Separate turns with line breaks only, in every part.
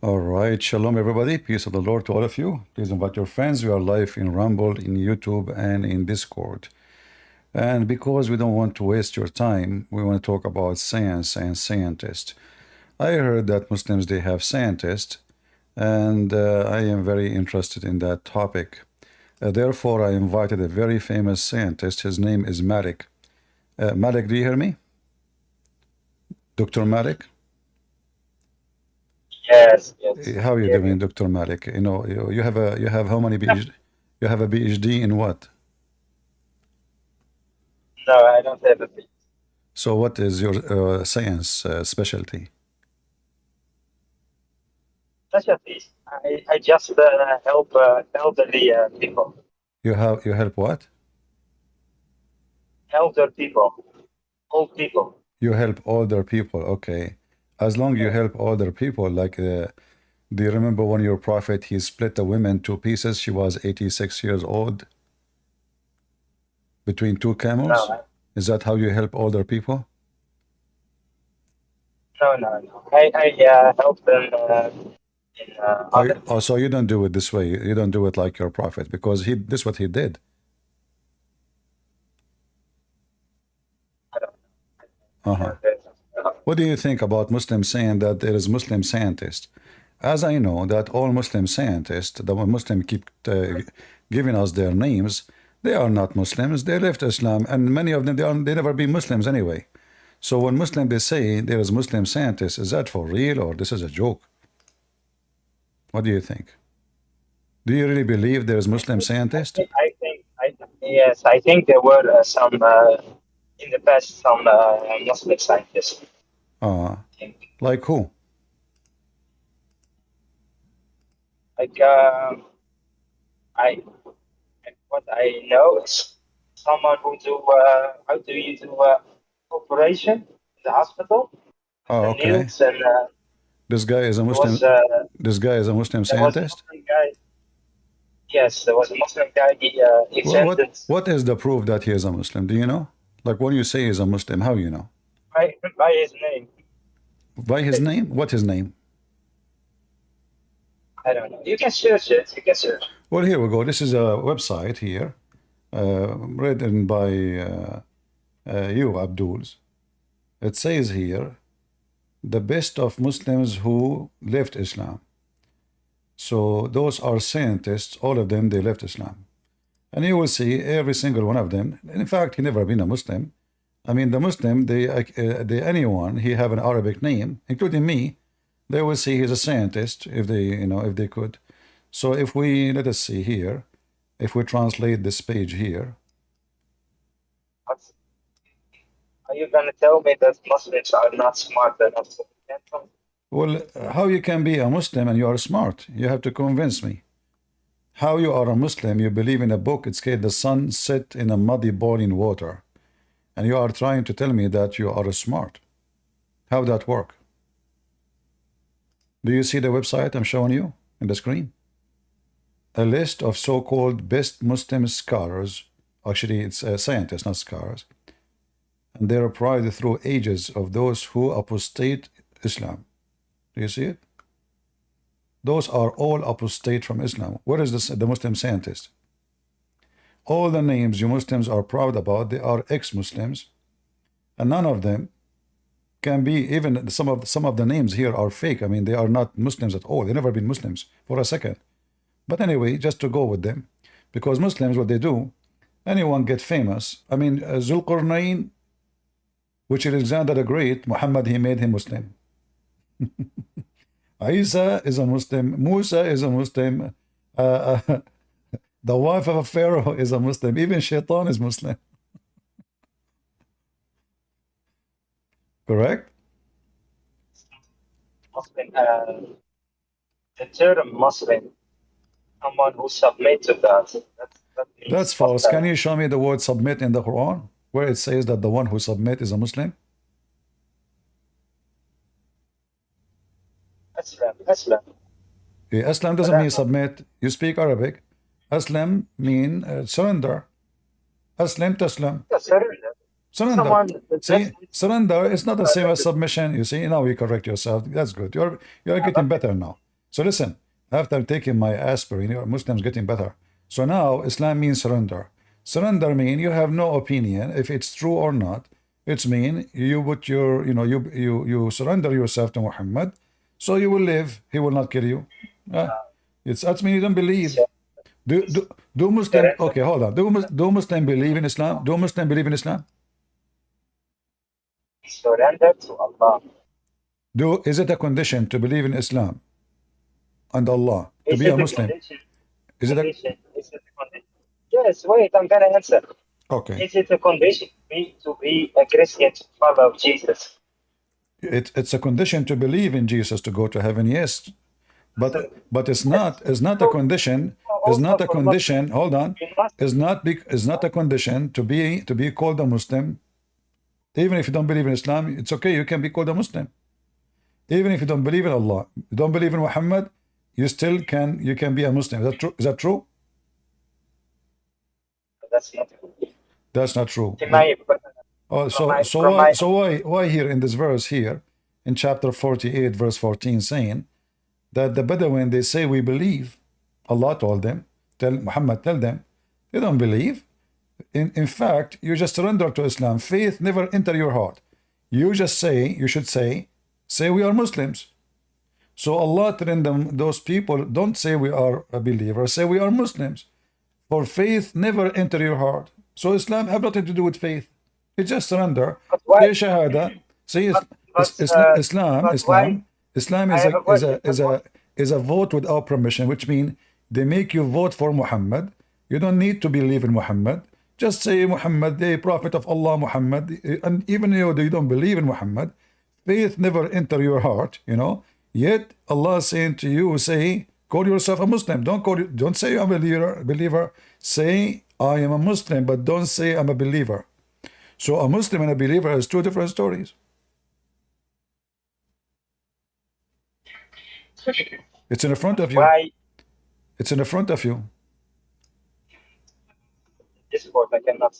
All right, shalom everybody. Peace of the Lord to all of you. Please invite your friends. We are live in Rumble, in YouTube, and in Discord. And because we don't want to waste your time, we want to talk about science and scientists. I heard that Muslims they have scientists, and I am very interested in that topic. Therefore, I invited a very famous scientist. His name is Malik. Malik, do you hear me? Dr. Malik?
Yes, yes.
How are you
Hear you.
doing, Dr. Malik? You know, you have how many PhD? You have a PhD in what?
No, I don't have a big
So what is your science specialty?
specialty. I just help elderly people.
You help what?
Elder people. Old people.
You help older people. Okay. As long you
Yes.
help older people, like do you remember when your prophet he split the woman two pieces? She was 86 years old between two
No,
camels. Is that how you help older people?
no. I help them in other
Oh,
things.
so you don't do it this way. You don't do it like your prophet because he this is what he did.
I don't
Uh-huh.
know.
What do you think about Muslims saying that there is Muslim scientists? As I know that all Muslim scientists, the Muslim keep giving us their names, they are not Muslims. They left Islam, and many of them they never been Muslims anyway. So when Muslim they say there is Muslim scientists, is that for real or this is a joke? What do you think? Do you really believe there is Muslim scientist?
Yes, I think there were some in the past some Muslim scientists.
Uh,
I think.
like who?
Like I what I know is someone who do how do you do operation in the hospital,
Oh,
the
okay.
needles, and
This guy is a
there was
Muslim. This guy is a Muslim
there was a
scientist.
Muslim guy. Yes, there was a Muslim guy. He
Well,
sent it
what is the proof that he is a Muslim? Do you know? Like when you say he's a Muslim, how you know?
by his name.
By his name? What his name?
I don't know. You can search it. You can search.
Well, here we go. This is a website here, written by you, Abduls. It says here, the best of Muslims who left Islam. So those are scientists, all of them, they left Islam. And you will see every single one of them. In fact, he never been a Muslim. I mean, the Muslim, anyone, he have an Arabic name, including me, they will see he's a scientist if they, if they could. So if we, let us see here, if we translate this page here.
What's, are you gonna tell me that Muslims are not smart enough to invent something?
Well, how you can be a Muslim and you are smart? You have to convince me. How you are a Muslim, you believe in a book, it's called the sun set in a muddy boiling water. And you are trying to tell me that you are smart. How that work? Do you see the website I'm showing you in the screen? A list of so-called best Muslim scholars. Actually, it's scientists, not scholars. And they are pride through ages of those who apostate Islam. Do you see it? Those are all apostate from Islam. Where is the Muslim scientist? All the names you Muslims are proud about, they are ex-Muslims, and none of them can be, even some of the names here are fake. I mean, they are not Muslims at all. They've never been Muslims for a second. But anyway, just to go with them, because Muslims, what they do, anyone get famous. I mean, Zulqarnain, which is Alexander the Great, Muhammad, he made him Muslim. Isa is a Muslim. Musa is a Muslim. The wife of a pharaoh is a Muslim. Even Shaitan is Muslim. Correct?
Muslim, the term Muslim, someone who submit to that. That
That's
means
false. Can you show me the word submit in the Quran, where it says that the one who submit is a Muslim?
Islam.
Islam doesn't mean submit. You speak Arabic. Aslam mean surrender. Aslam taslam.
Surrender.
Surrender.
Someone
See, surrender is not the same as submission. You see, now you correct yourself. That's good. You're getting better now. So listen, after taking my aspirin, your Muslims getting better. So now Islam means surrender. Surrender means you have no opinion if it's true or not. It's mean you put your, you surrender yourself to Muhammad, so you will live. He will not kill you. That's mean you don't believe.
So,
Do Muslim?
surrender,
Okay, hold on. Do Muslim believe in Islam? Do Muslim believe in Islam?
surrender to Allah.
Is it a condition to believe in Islam and Allah to
Is
be
it
a
a
Muslim?
condition?
Is it a
Condition? Is it a condition? Yes, wait, I'm gonna answer.
okay?
Is it a condition to be a Christian, to follow Jesus?
It's a condition to believe in Jesus to go to heaven. Yes, but it's not. It's not a condition. It's not a condition. Hold on.
You must
It's not a condition to be called a Muslim. Even if you don't believe in Islam, it's okay. You can be called a Muslim. Even if you don't believe in Allah, you don't believe in Muhammad, you still can. You can be a Muslim. Is that true? Is that true?
that's not true.
That's not true.
In my
Oh, why here in this verse here, in chapter 48, verse 14, saying that the Bedouin, they say we believe. Allah told them, Muhammad tell them, they don't believe. In fact, you just surrender to Islam. Faith never enter your heart. You should say we are Muslims. So Allah telling them, those people, don't say we are a believer, say we are Muslims. For faith never enter your heart. So Islam have nothing to do with faith. It's just surrender.
But why?
Say shahada. Say
but,
Islam
I have a question.
is a vote without permission, which means they make you vote for Muhammad. You don't need to believe in Muhammad. Just say Muhammad, the prophet of Allah, Muhammad. And even though you don't believe in Muhammad, faith never enter your heart, Yet Allah is saying to you, call yourself a Muslim. Don't say I'm a believer. Say I am a Muslim, but don't say I'm a believer. So a Muslim and a believer has two different stories. It's in the front of you.
Why
It's in the front of you.
Discord? I cannot.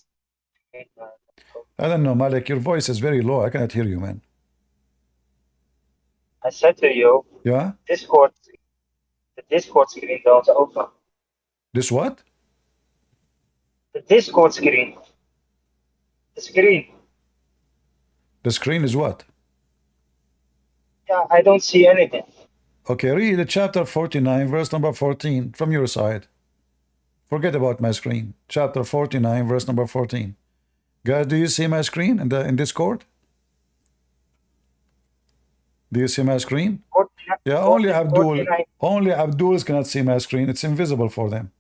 I don't know, Malik, your voice is very low. I cannot hear you, man.
I said to you,
Yeah?
Discord, the Discord screen don't open.
This what?
The Discord screen. The screen.
The screen is what?
Yeah, I don't see anything.
Okay, read the chapter 49, verse number 14 from your side. Forget about my screen. Chapter 49, verse number 14. Guys, do you see my screen in Discord? Do you see my screen?
49,
Yeah,
49.
only Abduls cannot see my screen. It's invisible for them.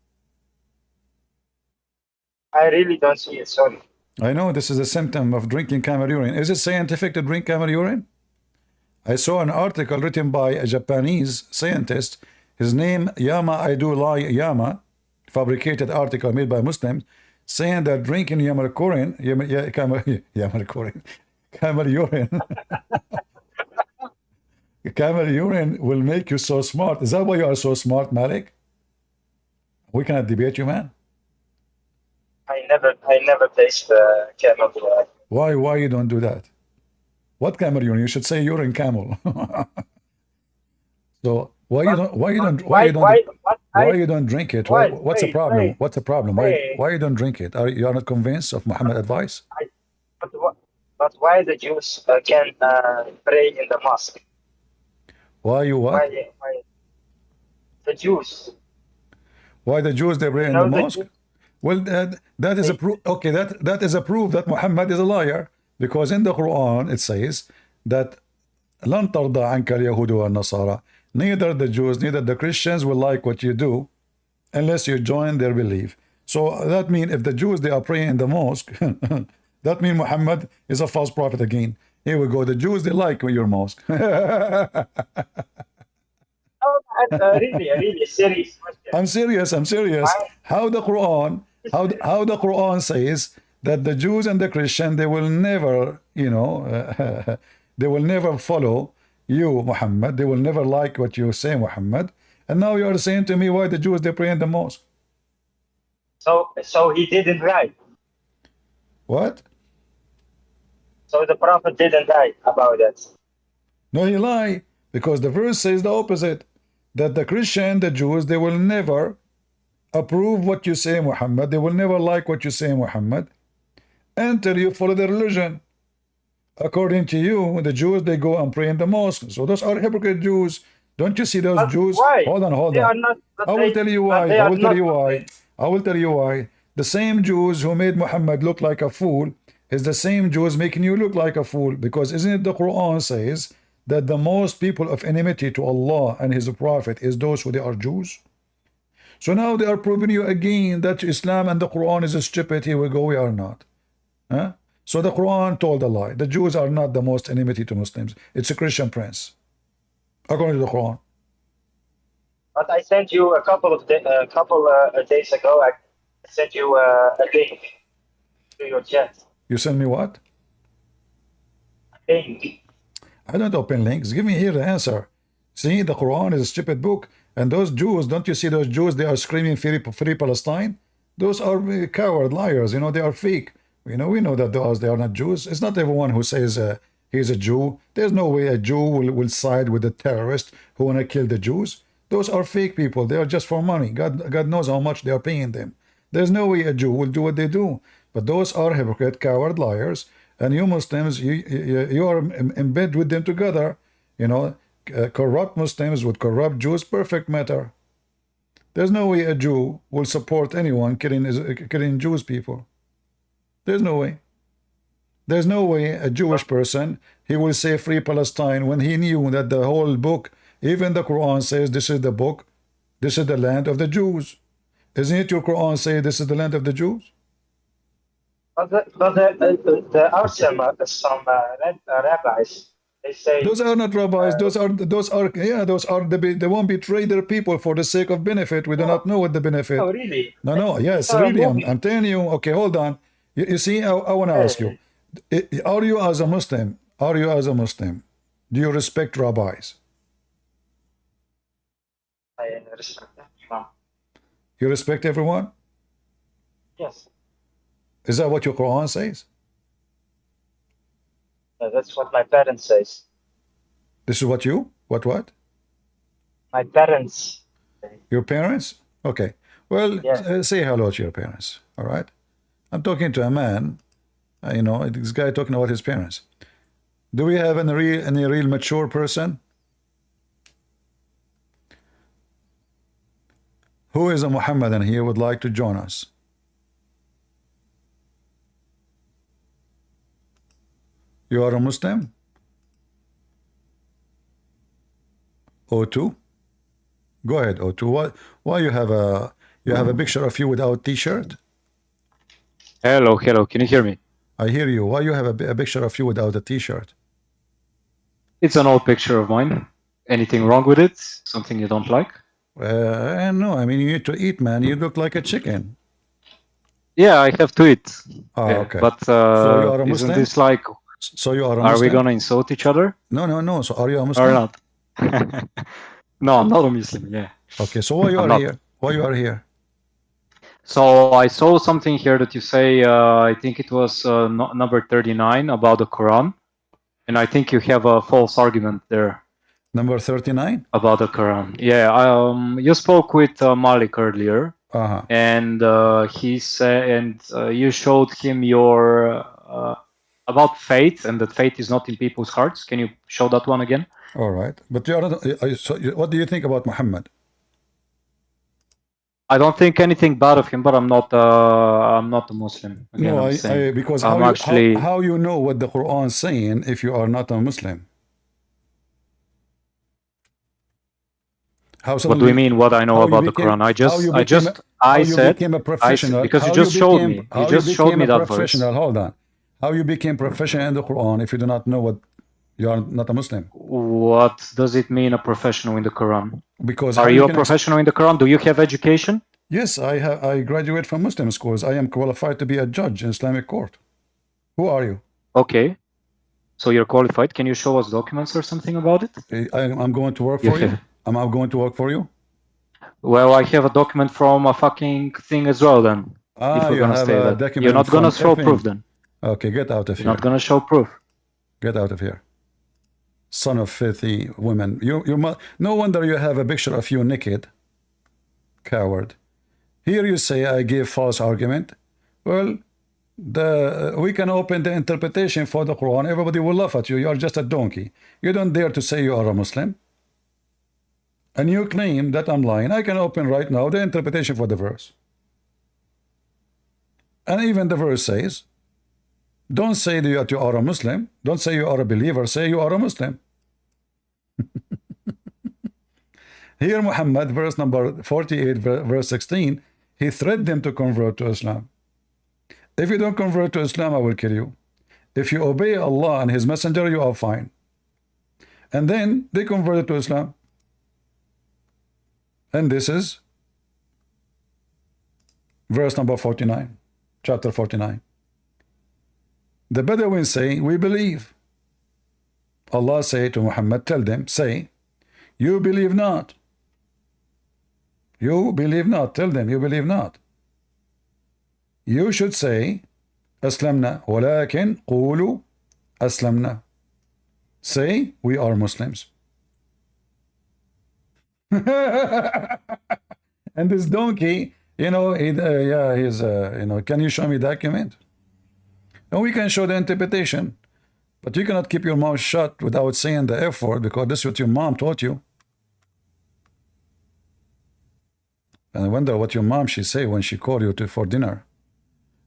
I really don't see it, sorry.
I know this is a symptom of drinking camel urine. Is it scientific to drink camel urine? I saw an article written by a Japanese scientist. His name, Yama Aidulai Yama, fabricated article made by Muslims, saying that drinking camel urine camel urine will make you so smart. Is that why you are so smart, Malik? We cannot debate you, man.
I never taste camel urine.
Why you don't do that? What camel urine? You should say urine camel. So why you don't drink it? What's the problem?
Wait.
What's the problem? Why you don't drink it? You are not convinced of Muhammad's advice?
But why the Jews can pray in the mosque?
Why you what?
Why the Jews?
Why the Jews they pray in the mosque? Well, that is a proof. Okay, that is a proof that Muhammad is a liar, because in the Quran it says that لن ترضى عنك اليهود والنصارى. Neither the Jews, neither the Christians will like what you do unless you join their belief. So that means if the Jews they are praying in the mosque, that means Muhammad is a false prophet again. Here we go. The Jews they like your mosque.
Really serious question.
I'm serious. How the Quran says that the Jews and the Christian they will never, they will never follow you, Muhammad. They will never like what you say, Muhammad. And now you are saying to me why the Jews they pray in the mosque.
So he didn't lie.
What?
So the prophet didn't lie about that.
No, he lied, because the verse says the opposite. that the Christian, the Jews, they will never approve what you say, Muhammad. They will never like what you say, Muhammad, until you follow their religion. According to you, the Jews, they go and pray in the mosque. So those are hypocrite Jews. Don't you see those
But
Jews?
why?
Hold on.
They are not. But
I will
they,
tell you
but
why.
they
I
are
will tell
not.
you why. I will tell you why. The same Jews who made Muhammad look like a fool is the same Jews making you look like a fool. Because isn't it the Quran says that the most people of enmity to Allah and His Prophet is those who they are Jews? So now they are proving you again that Islam and the Quran is stupid. Here we go. We are not. Huh? So the Quran told a lie. The Jews are not the most enmity to Muslims. It's a Christian prince, according to the Quran.
But I sent you a couple of days ago. I sent you a link to your chat.
You send me what?
Link.
I don't open links. Give me here the answer. See, the Quran is a stupid book. And those Jews, don't you see those Jews? They are screaming free Palestine. Those are coward liars. You know, they are fake. You know, we know that those, they are not Jews. It's not everyone who says he's a Jew. There's no way a Jew will side with the terrorists who want to kill the Jews. Those are fake people. They are just for money. God knows how much they are paying them. There's no way a Jew will do what they do. But those are hypocrite, coward liars. And you Muslims, you are in bed with them together. You know, corrupt Muslims with corrupt Jews, perfect matter. There's no way a Jew will support anyone killing Jewish people. There's no way. There's no way a Jewish person, he will say free Palestine when he knew that the whole book, even the Quran says this is the book, this is the land of the Jews. Isn't it your Quran say this is the land of the Jews?
But there are some rabbis. They say
those are not rabbis. Those are they won't betray their people for the sake of benefit. We do not know what the benefit.
Oh, really?
No. Yes, really. I'm telling you. Okay, hold on. You see, I want to ask you: are you as a Muslim? Are you as a Muslim? Do you respect rabbis?
I respect that.
You respect everyone?
Yes.
Is that what your Quran says?
That's what my parents says.
This is what you? What?
My parents.
Your parents? Okay. Well,
Yeah.
say hello to your parents. All right. I'm talking to a man. You know, this guy talking about his parents. Do we have any real mature person? Who is a Muhammadan here would like to join us? You are a Muslim? O2? Go ahead, O2. Why you have a picture of you without t-shirt?
Hello. Can you hear me?
I hear you. Why you have a picture of you without a t-shirt?
It's an old picture of mine. Anything wrong with it? Something you don't like?
No, I mean, you need to eat, man. You look like a chicken.
Yeah, I have to eat.
Oh,
Yeah,
okay.
But
So you are a
isn't
Muslim?
this like,
So you are a
are
Muslim?
we gonna insult each other
No. So are you a Muslim?
or not? No, I'm not a Muslim. Yeah.
Okay, so why you
I'm
are
not.
here? Why you are here?
So I saw something here that you say. I think it was number 39 about the Quran, and I think you have a false argument there
Number 39?
about the Quran. Yeah. You spoke with Malik earlier.
Uh-huh.
And he said, and you showed him your about faith, and that faith is not in people's hearts. Can you show that one again?
All right. But you are not, what do you think about Muhammad?
I don't think anything bad of him, but I'm not a Muslim. Again,
No,
I'm saying.
because
I'm actually.
how you know what the Quran is saying if you are not a Muslim? How
What do
suddenly,
you mean? What I know
how you
about the
became-
Quran?
how you became a- how you
said
became a professional
because you
how
just showed
became-
me.
how
You just showed
became
me
a
that verse.
professional. Hold on. How you became professional in the Quran if you do not know what you are not a Muslim?
What does it mean, a professional in the Quran?
Because
Are
how
you a
can
professional in the Quran? Do you have education?
Yes, I graduate from Muslim schools. I am qualified to be a judge in Islamic court. Who are you?
Okay. So you're qualified. Can you show us documents or something about it?
I'm going to work
You
for you.
have-
Am I going to work for you?
Well, I have a document from a fucking thing as well then. If we're
You
gonna
have
stay
a
that.
document
You're not gonna
from
show
effing-
proof then.
Okay, get out of
You're
here.
not gonna show proof.
Get out of here. son of filthy women. No wonder you have a picture of you naked. Coward. Here you say I give false argument. Well, we can open the interpretation for the Quran. Everybody will laugh at you. You are just a donkey. You don't dare to say you are a Muslim. And you claim that I'm lying. I can open right now the interpretation for the verse. And even the verse says, don't say that you are a Muslim. Don't say you are a believer. Say you are a Muslim. Here Muhammad, verse number 48, verse 16, he threatened them to convert to Islam. If you don't convert to Islam, I will kill you. If you obey Allah and His Messenger, you are fine. And then they converted to Islam. And this is verse number 49, chapter 49. The Bedouins say, we believe. Allah say to Muhammad, tell them, say, you believe not. You believe not. Tell them, you believe not. You should say, Aslamna, walakin qulu aslamna. Say, we are Muslims. And this donkey, you know, can you show me document? And we can show the interpretation, but you cannot keep your mouth shut without saying the F word, because this is what your mom taught you. And I wonder what your mom she say when she called you for dinner.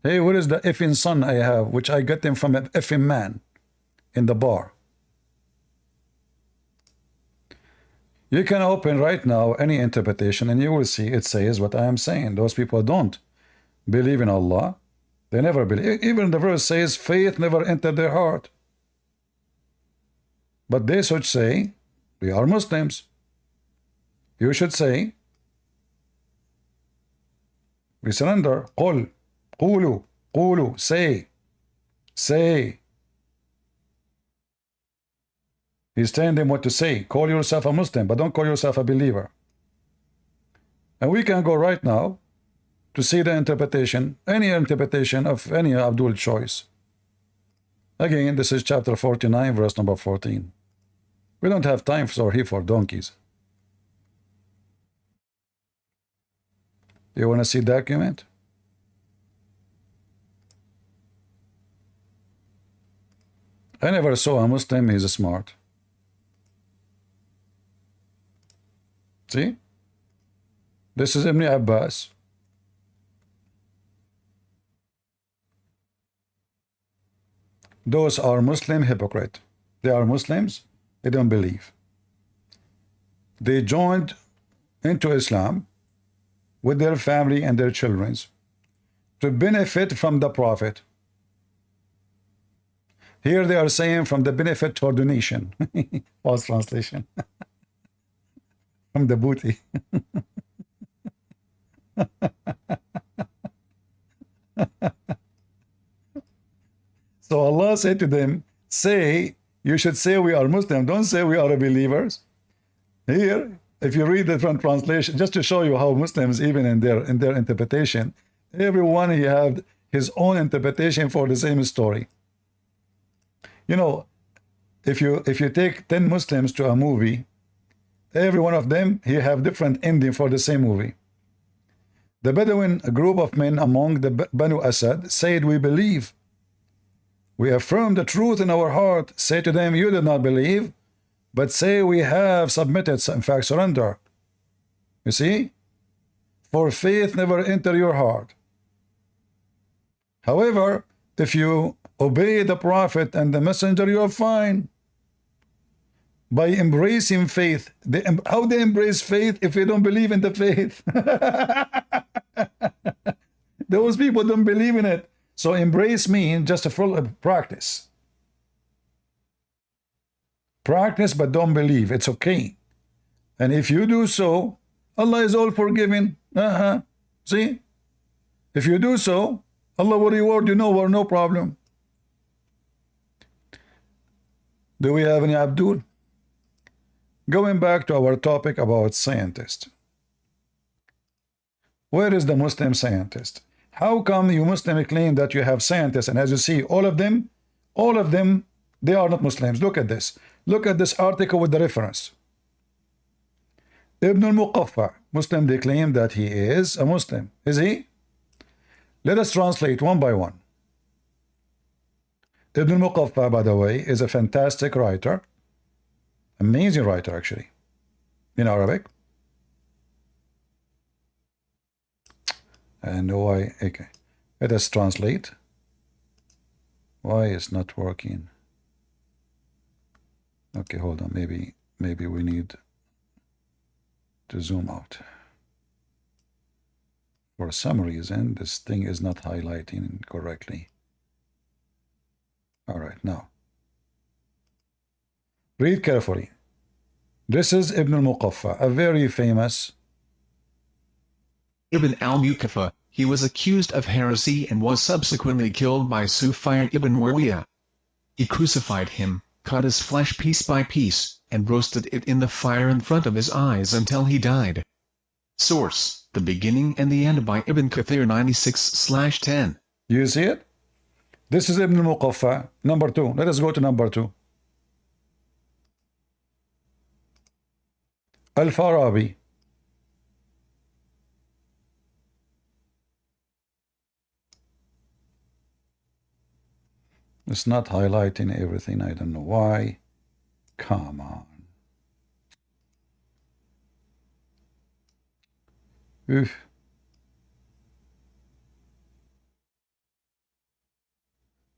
Hey, where is the effing son I have, which I get them from an effing man in the bar? You can open right now any interpretation and you will see it says what I am saying. Those people don't believe in Allah. They never believe. Even the verse says faith never entered their heart. But they should say, we are Muslims. You should say, we surrender. Qul, qulu, qulu, say, say. He's telling them what to say. Call yourself a Muslim, but don't call yourself a believer. And we can go right now to see the interpretation, any interpretation of any Abdul choice. Again, this is chapter 49, verse number 14. We don't have time for donkeys. You want to see document? I never saw a Muslim, he's smart. See? This is Ibn Abbas. Those are Muslim hypocrite. They are Muslims, they don't believe. They joined into Islam with their family and their children to benefit from the Prophet. Here they are saying from the benefit for donation. False translation. From the booty. So Allah said to them, say, you should say we are Muslim, don't say we are believers. Here, if you read the front translation, just to show you how Muslims, even in their interpretation, everyone he had his own interpretation for the same story. You know, if you take 10 Muslims to a movie, every one of them he have different ending for the same movie. The Bedouin, a group of men among the Banu Asad, said, we believe. We affirm the truth in our heart. Say to them, you did not believe, but say we have submitted, in fact surrender. You see? For faith never enter your heart. However, if you obey the Prophet and the Messenger, you are fine. By embracing faith. How they embrace faith if they don't believe in the faith? Those people don't believe in it. So embrace means just a full practice. Practice but don't believe. It's okay. And if you do so, Allah is all forgiving. See? If you do so, Allah will reward you, no problem. Do we have any Abdul? Going back to our topic about scientists. Where is the Muslim scientist? How come you Muslim claim that you have scientists, and as you see, all of them, they are not Muslims. Look at this. Look at this article with the reference. Ibn al-Muqaffa, Muslim, they claim that he is a Muslim. Is he? Let us translate one by one. Ibn al-Muqaffa, by the way, is a fantastic writer. Amazing writer, actually, in Arabic. And why? Okay. Let us translate. Why is not working? Okay, hold on. Maybe we need to zoom out. For some reason, this thing is not highlighting correctly. All right, now. Read carefully. This is Ibn al-Muqaffa, a very famous
Ibn al-Muqaffa. He was accused of heresy and was subsequently killed by Sufyan ibn Muawiyah. He crucified him, cut his flesh piece by piece, and roasted it in the fire in front of his eyes until he died. Source: The Beginning and the End by Ibn Kathir 96/10.
You see it? This is Ibn al-Muqaffa, number 2. Let us go to number 2. Al-Farabi. It's not highlighting everything. I don't know why. Come on. Oof.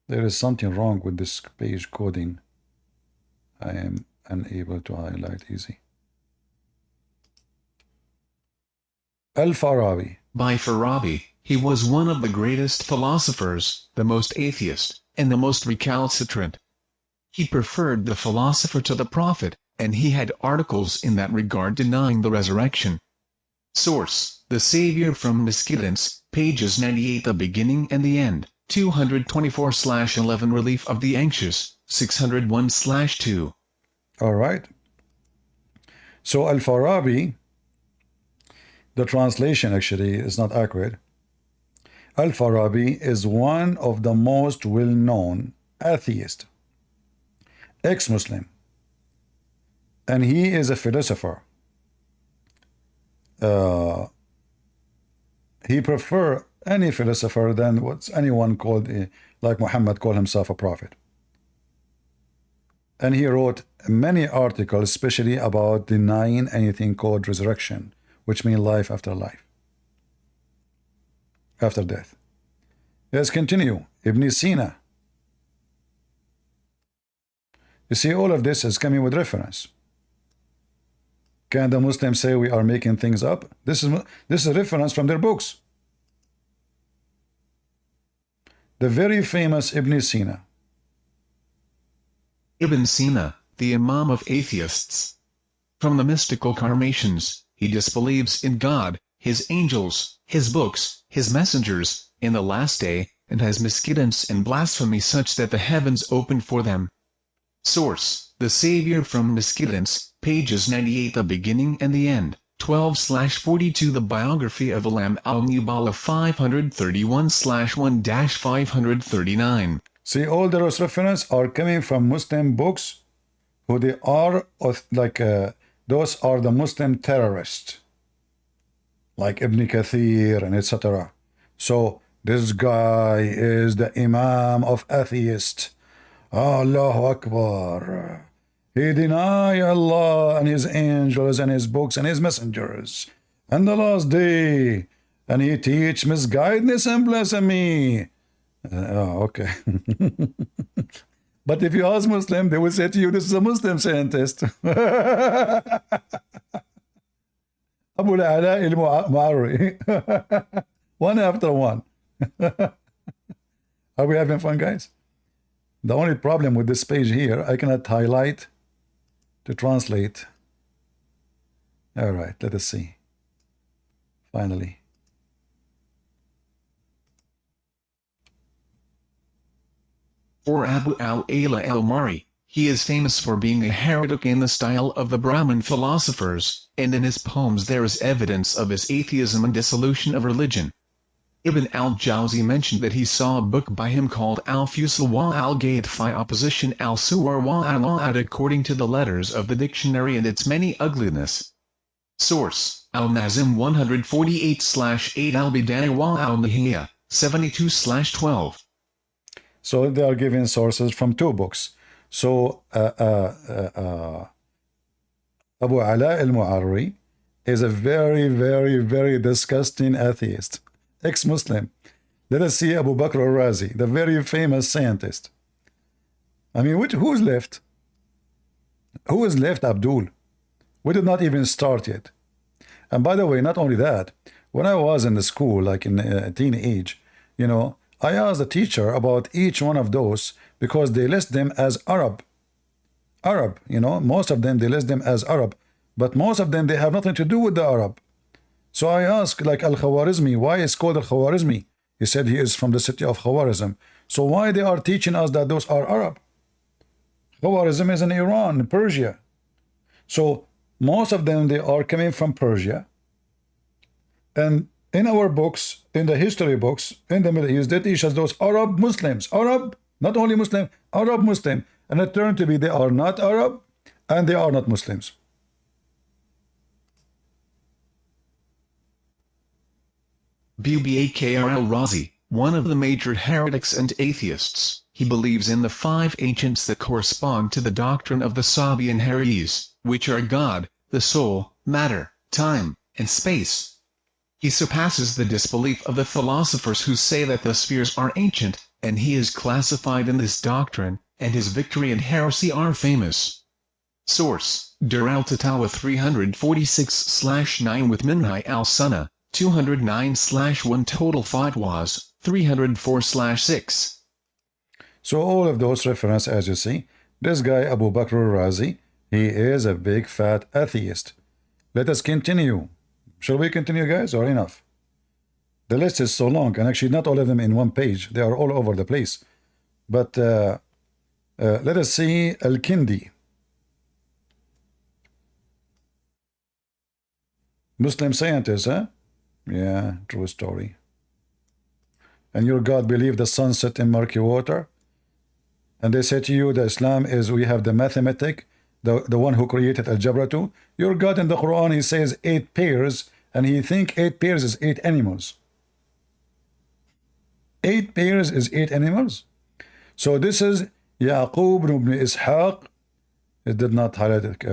There is something wrong with this page coding. I am unable to highlight easy. Al-Farabi.
By Farabi, he was one of the greatest philosophers, the most atheist, and the most recalcitrant. He preferred the philosopher to the prophet, and he had articles in that regard denying the resurrection. Source: The Savior from Misguidance, pages 98. The Beginning and the End, 224/11. Relief of the Anxious, 601/2.
All right. So Al-Farabi, the translation actually is not accurate. Al-Farabi is one of the most well-known atheists, ex-Muslim, and he is a philosopher. He prefer any philosopher than what's anyone called, like Muhammad called himself a prophet. And he wrote many articles, especially about denying anything called resurrection, which means life after life, after death. Let's continue. Ibn Sina. You see, all of this is coming with reference. Can the Muslims say we are making things up? This is a reference from their books. The very famous Ibn Sina.
Ibn Sina, the Imam of atheists. From the mystical carnations, he disbelieves in God, his angels, his books, his messengers, in the last day, and has misguidance and blasphemy such that the heavens open for them. Source: The Savior from Misguidance, pages 98. The Beginning and the End, 12/42. The Biography of Alam al-Nubala, 531/1-539.
See, all those references are coming from Muslim books, who they are like those are the Muslim terrorists, like Ibn Kathir and etc. So this guy is the Imam of atheists. Allahu Akbar. He denies Allah and his angels and his books and his messengers and the last day, and he teach misguidance and blasphemy. Okay. But if you ask Muslim, they will say to you, this is a Muslim scientist. Abu al-Ala al-Mu'arri. One after one. Are we having fun, guys? The only problem with this page here, I cannot highlight to translate. All right, let us see. Finally.
For Abu al-Ala al-Mari, he is famous for being a heretic in the style of the Brahmin philosophers, and in his poems there is evidence of his atheism and dissolution of religion. Ibn al-Jawzi mentioned that he saw a book by him called Al-Fusul wa al-Gayat fi opposition al-Suwar wa al-A'ad according to the letters of the dictionary and its many ugliness. Source, Al-Nazim 148/8 Al-Bidayah wa al-Nihaya, 72/12.
So they are giving sources from two books. So Abu Ala al-Mu'arri is a very, very, very disgusting atheist, ex-Muslim. Let us see Abu Bakr al-Razi, the very famous scientist. I mean, who's left? Who is left, Abdul? We did not even start yet. And by the way, not only that, when I was in the school, like in teenage, you know, I asked the teacher about each one of those because they list them as Arab. Arab, you know, most of them, they list them as Arab, but most of them, they have nothing to do with the Arab. So I asked, like Al-Khawarizmi, why is called Al-Khawarizmi? He said he is from the city of Khawarizm. So why they are teaching us that those are Arab? Khawarizm is in Iran, in Persia. So most of them, they are coming from Persia. And in our books, in the history books, in the Middle East, they teach us those Arab Muslims. Arab, not only Muslim, Arab Muslim. And it turned to be they are not Arab and they are not Muslims.
Bakr al-Razi, one of the major heretics and atheists, he believes in the five ancients that correspond to the doctrine of the Sabian Haris, which are God, the soul, matter, time, and space. He surpasses the disbelief of the philosophers who say that the spheres are ancient, and he is classified in this doctrine, and his victory and heresy are famous. Source, Dur al-Tatawa 346/9 with Minhaj al-Sunnah, 209/1 Total Fatwas, 304/6.
So all of those references, as you see, this guy Abu Bakr al-Razi, he is a big fat atheist. Let us continue. Shall we continue, guys, or enough? The list is so long, and actually not all of them in one page. They are all over the place. But let us see Al-Kindi. Muslim scientist, huh? Yeah, true story. And your God believed the sun set in murky water? And they say to you that Islam is, we have the mathematic, the one who created algebra too. Your God in the Quran, he says 8 pairs, and he think 8 pairs is 8 animals. 8 pairs is 8 animals. So this is Yaqub ibn Ishaq. It did not highlight it.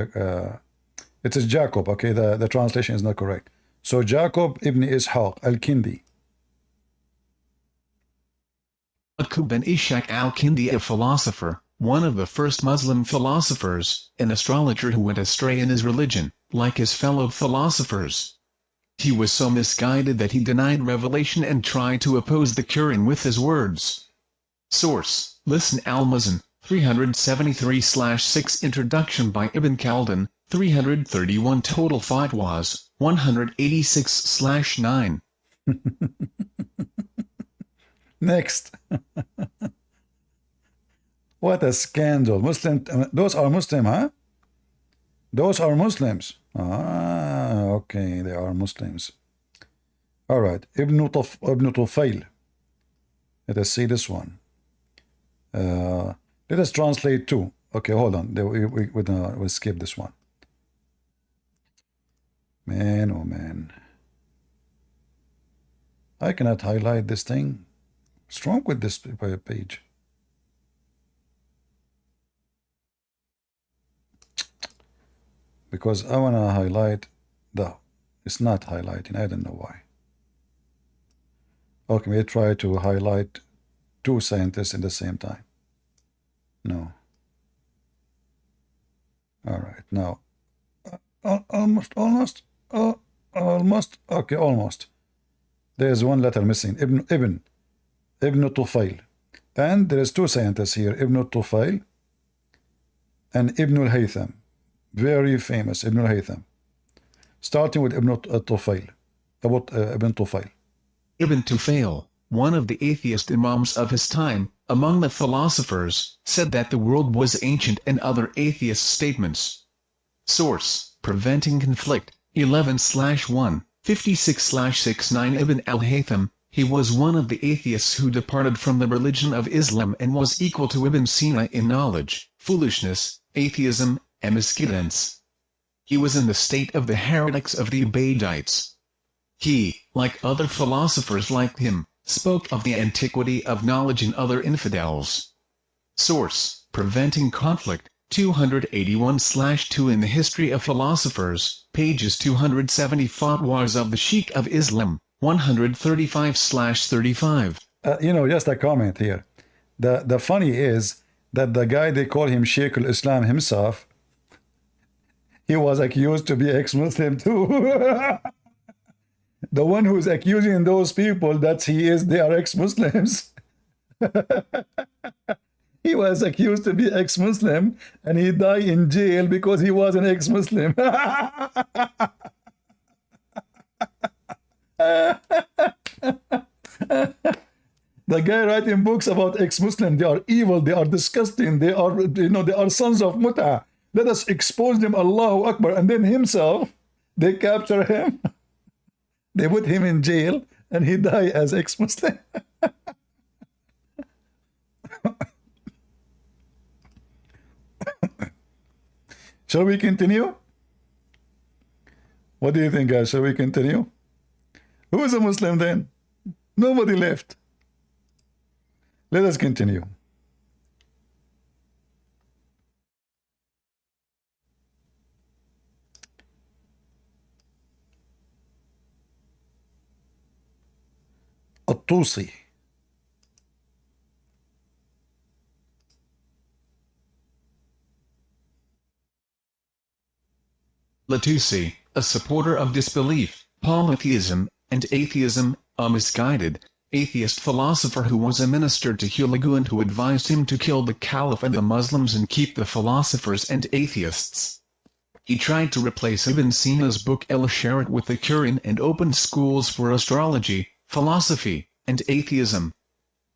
It is Jacob. Okay, the translation is not correct. So Jacob ibn Ishaq al-Kindi.
Yaqub bin Ishaq al-Kindi, a philosopher, one of the first Muslim philosophers, an astrologer who went astray in his religion, like his fellow philosophers. He was so misguided that he denied revelation and tried to oppose the Quran with his words. Source, Lisan al-Mizan, 373/6 Introduction by Ibn Khaldun, 331 Total Fatwas, 186/9.
Next. What a scandal. Muslim, those are Muslim, huh? Those are Muslims. Ah, okay, they are Muslims. All right, Ibn Tufayl. Let us see this one. Let us translate too. Okay, hold on. We'll skip this one. Man, oh man. I cannot highlight this thing. What's wrong with this page? Because I want to highlight it's not highlighting. I don't know why. Okay, we try to highlight 2 scientists at the same time. No. All right, now almost. Okay, almost. There's one letter missing. Ibn Tufayl, and there is 2 scientists here. Ibn Tufayl and Ibn al-Haytham. Very famous Ibn al-Haytham. Starting with Ibn Tufayl. Ibn Tufayl.
Ibn Tufayl, one of the atheist imams of his time, among the philosophers, said that the world was ancient and other atheist statements. Source, Preventing Conflict, 11/1, 56/69 Ibn al-Haytham, He was one of the atheists who departed from the religion of Islam and was equal to Ibn Sina in knowledge, foolishness, atheism, and misguidance. He was in the state of the heretics of the Ubaidites. He, like other philosophers like him, spoke of the antiquity of knowledge in other infidels. Source: Preventing Conflict, 281/2 in the History of Philosophers, pages 270. Fatwas of the Sheikh of Islam, 135/35.
You know, just a comment here. The funny is that the guy they call him Sheikh al-Islam himself, he was accused to be ex-Muslim too. The one who's accusing those people that they are ex-Muslims. He was accused to be ex-Muslim and he died in jail because he was an ex-Muslim. The guy writing books about ex-Muslim, they are evil, they are disgusting, they are, they are sons of Mut'ah. Let us expose them, Allahu Akbar. And then himself, they capture him, they put him in jail, and he died as ex-Muslim. Shall we continue? What do you think, guys? Shall we continue? Who is a Muslim then? Nobody left. Let us continue. الطوسي.
Lattusi, a supporter of disbelief, polytheism, and atheism, a misguided, atheist philosopher who was a minister to Hulagu and who advised him to kill the Caliph and the Muslims and keep the philosophers and atheists. He tried to replace Ibn Sina's book El-Sharat with the Quran and opened schools for astrology, philosophy, and atheism.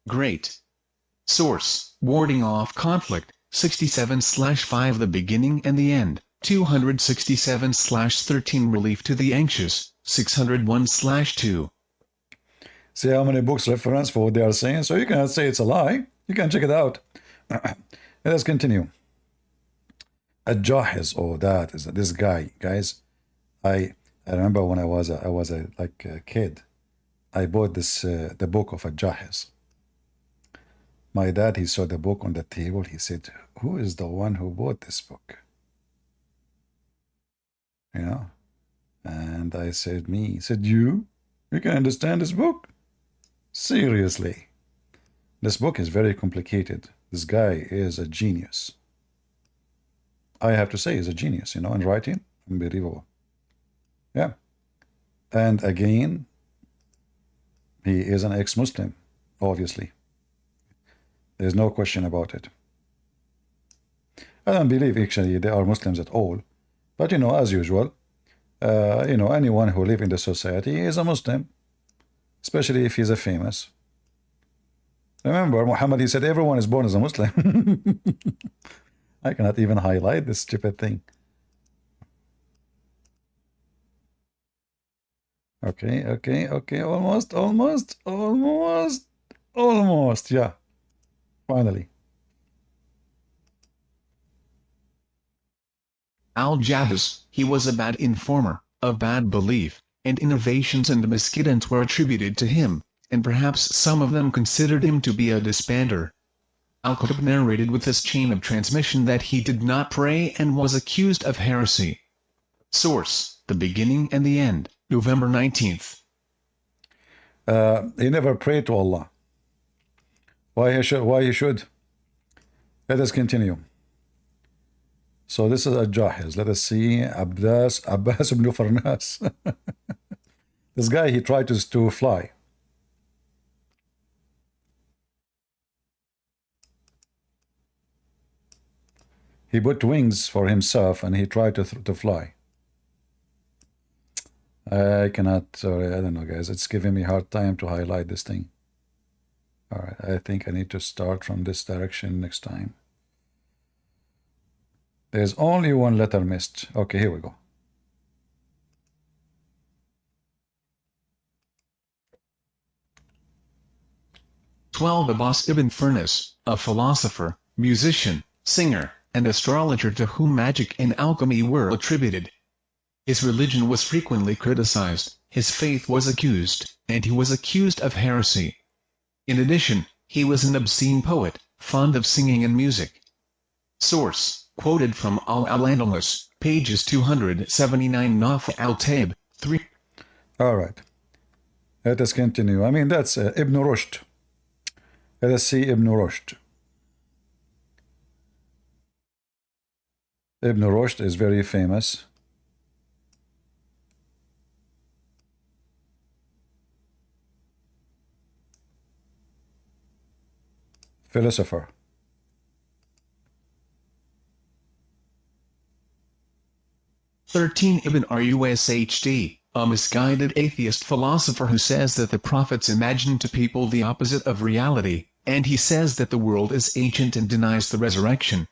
Great. Source: Warding Off Conflict, 67/5 The Beginning and the End, 267/13 Relief to the Anxious, 601/2.
See how many books reference for what they are saying? So you cannot say it's a lie. You can check it out. Let us continue. Al-Jahiz, oh, that is this guy, guys. I remember when I was a kid, I bought this the book of Al-Jahiz. My dad, he saw the book on the table. He said, "Who is the one who bought this book?" You know, and I said, "Me." He said, "You? You can understand this book?" Seriously, this book is very complicated. This guy is a genius. I have to say, he's a genius, in writing. Unbelievable. Yeah. And again, he is an ex-Muslim, obviously. There's no question about it. I don't believe, actually, they are Muslims at all. But, as usual, anyone who lives in the society is a Muslim, especially if he's a famous. Remember, Muhammad, he said everyone is born as a Muslim. I cannot even highlight this stupid thing. Okay, almost, yeah. Finally.
Al-Jahiz, he was a bad informer, of bad belief, and innovations and misguidance were attributed to him, and perhaps some of them considered him to be a disbander. Al-Qutb narrated with this chain of transmission that he did not pray and was accused of heresy. Source: The Beginning and the End, November 19th.
He never prayed to Allah. Why he should? Let us continue. So this is Al-Jahiz. Let us see Abbas ibn Farnas. This guy, he tried to fly. He put wings for himself and he tried to fly. I cannot, sorry, I don't know, guys. It's giving me a hard time to highlight this thing. All right, I think I need to start from this direction next time. There's only one letter missed. Okay, here we go.
12 Abbas ibn Firnas, a philosopher, musician, singer, and astrologer to whom magic and alchemy were attributed. His religion was frequently criticized, his faith was accused, and he was accused of heresy. In addition, he was an obscene poet, fond of singing and music. Source, quoted from Al-Andalus, pages 279 Naf al-Taib, 3.
All right. Let us continue. I mean, that's Ibn Rushd. Let us see Ibn Rushd. Ibn Rushd is very famous. Philosopher.
Ibn Rushd, a misguided atheist philosopher who says that the prophets imagined to people the opposite of reality, and he says that the world is ancient and denies the resurrection.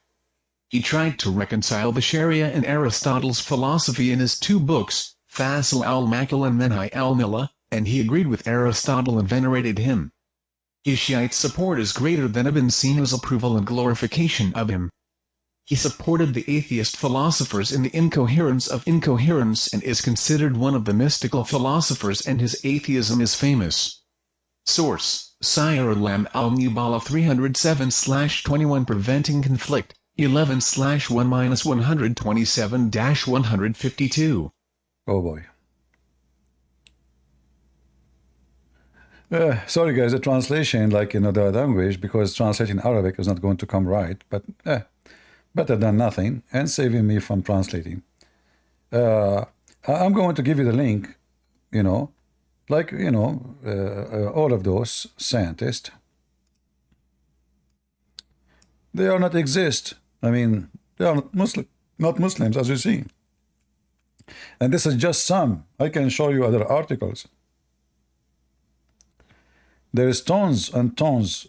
He tried to reconcile the Sharia and Aristotle's philosophy in his two books, Fasl al-Maqal and Manhaj al-Millah, and he agreed with Aristotle and venerated him. His Shiite support is greater than Ibn Sina's approval and glorification of him. He supported the atheist philosophers in the incoherence of incoherence and is considered one of the mystical philosophers, and his atheism is famous. Source, Siyar Alam al-Nubala 307/21 Preventing Conflict, 11/1-127-152.
Oh boy. Sorry guys, the translation, like in other language, because translating Arabic is not going to come right, but better than nothing, and saving me from translating. I'm going to give you the link, you know, like, you know, all of those scientists, they are not exist. I mean, they are not Muslims, as you see. And this is just some. I can show you other articles. There is tons and tons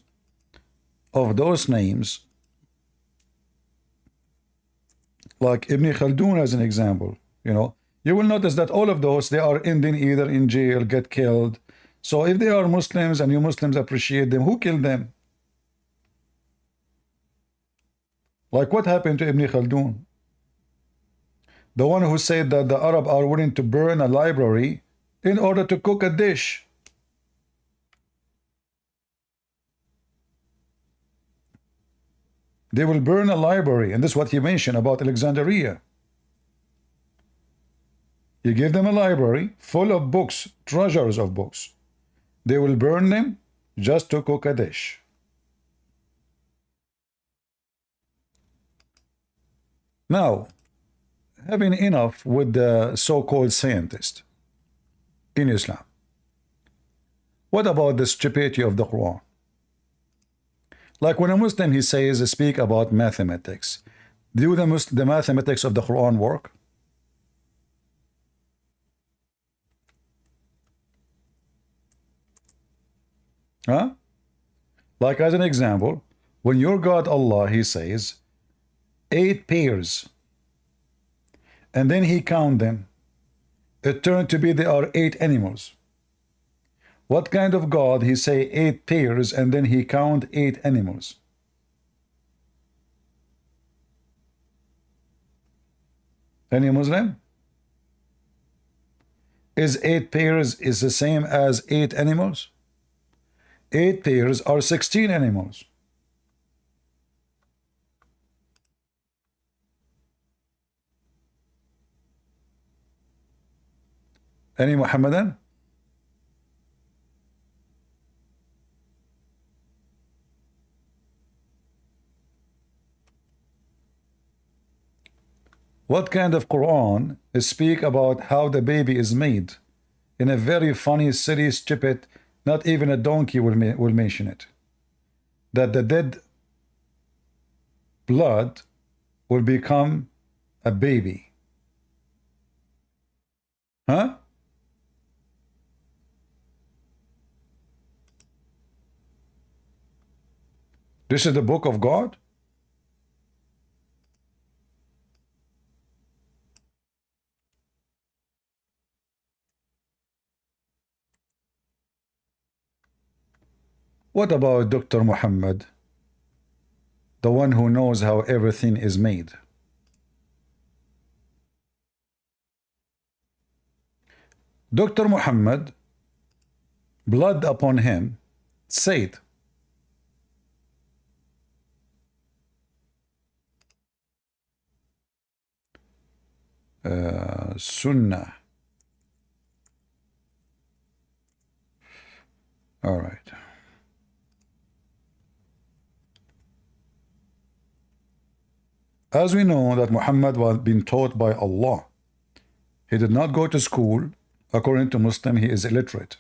of those names, like Ibn Khaldun as an example. You know, you will notice that all of those, they are ending either in jail, get killed. So if they are Muslims and you Muslims appreciate them, who killed them? Like what happened to Ibn Khaldun? The one who said that the Arab are willing to burn a library in order to cook a dish. They will burn a library, and this is what he mentioned about Alexandria. You give them a library full of books, treasures of books. They will burn them just to cook a dish. Now, having enough with the so-called scientist in Islam, what about the stupidity of the Quran? Like when a Muslim, he says, speak about mathematics. Do the mathematics of the Quran work? Huh? Like as an example, when your God Allah, he says, 8 pairs, and then he count them, it turned to be there are 8 animals. What kind of God he say 8 pairs and then he count 8 animals? Any Muslim? Is 8 pairs is the same as 8 animals? 8 pairs are 16 animals. Any Muhammadan? What kind of Quran speak about how the baby is made? In a very funny, silly, stupid, not even a donkey will mention it. That the dead blood will become a baby. Huh? This is the book of God? What about Dr. Muhammad, the one who knows how everything is made? Dr. Muhammad, blood upon him, said, Sunnah. All right. As we know that Muhammad was being taught by Allah, he did not go to school. According to Muslim, he is illiterate.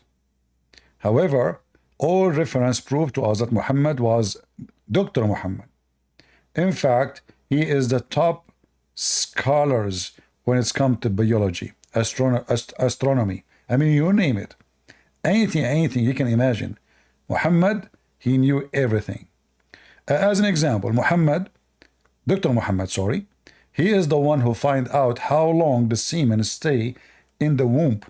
However, all reference prove to us that Muhammad was Dr. Muhammad. In fact, he is the top scholars when it's come to biology, astronomy. I mean, you name it. Anything you can imagine. Muhammad, he knew everything. As an example, Dr. Muhammad, sorry, he is the one who find out how long the semen stay in the womb.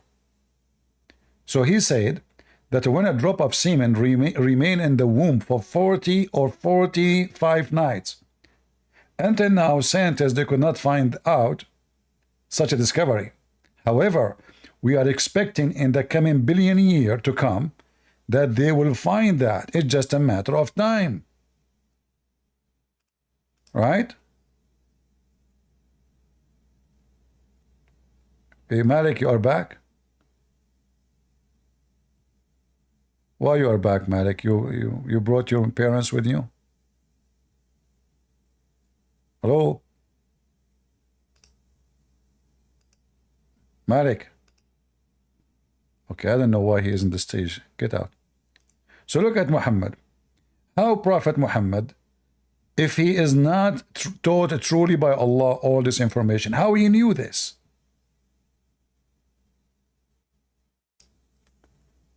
So he said that when a drop of semen remain in the womb for 40 or 45 nights. Until now, scientists, they could not find out such a discovery. However, we are expecting in the coming billion year to come that they will find that. It's just a matter of time. Right? Hey, Malik, you are back? Why you are back, Malik? You brought your parents with you? Hello? Malik? Okay, I don't know why he is in the stage. Get out. So look at Muhammad. How Prophet Muhammad, if he is not taught truly by Allah all this information, how he knew this?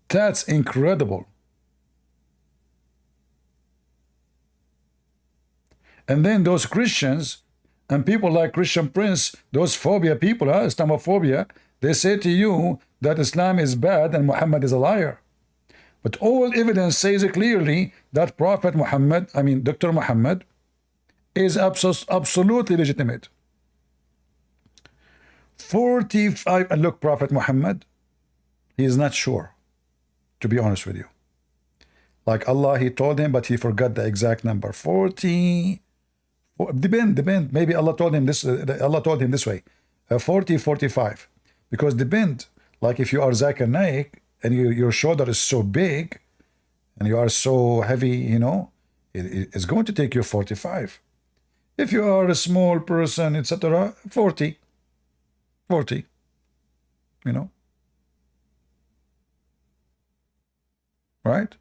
That's incredible. And then those Christians and people like Christian Prince, those phobia people, Islamophobia, they say to you that Islam is bad and Muhammad is a liar. But all evidence says clearly that Prophet Muhammad, I mean Dr. Muhammad, is absolutely legitimate. 45, and look, Prophet Muhammad, he is not sure, to be honest with you. Like Allah, he told him, but he forgot the exact number. 40, depend. Maybe Allah told him this. Allah told him this way, 40, 45. Because depend. Like if you are Zakir Naik and your shoulder is so big and you are so heavy, you know, it's going to take you 45. If you are a small person, etc., 40, you know, right?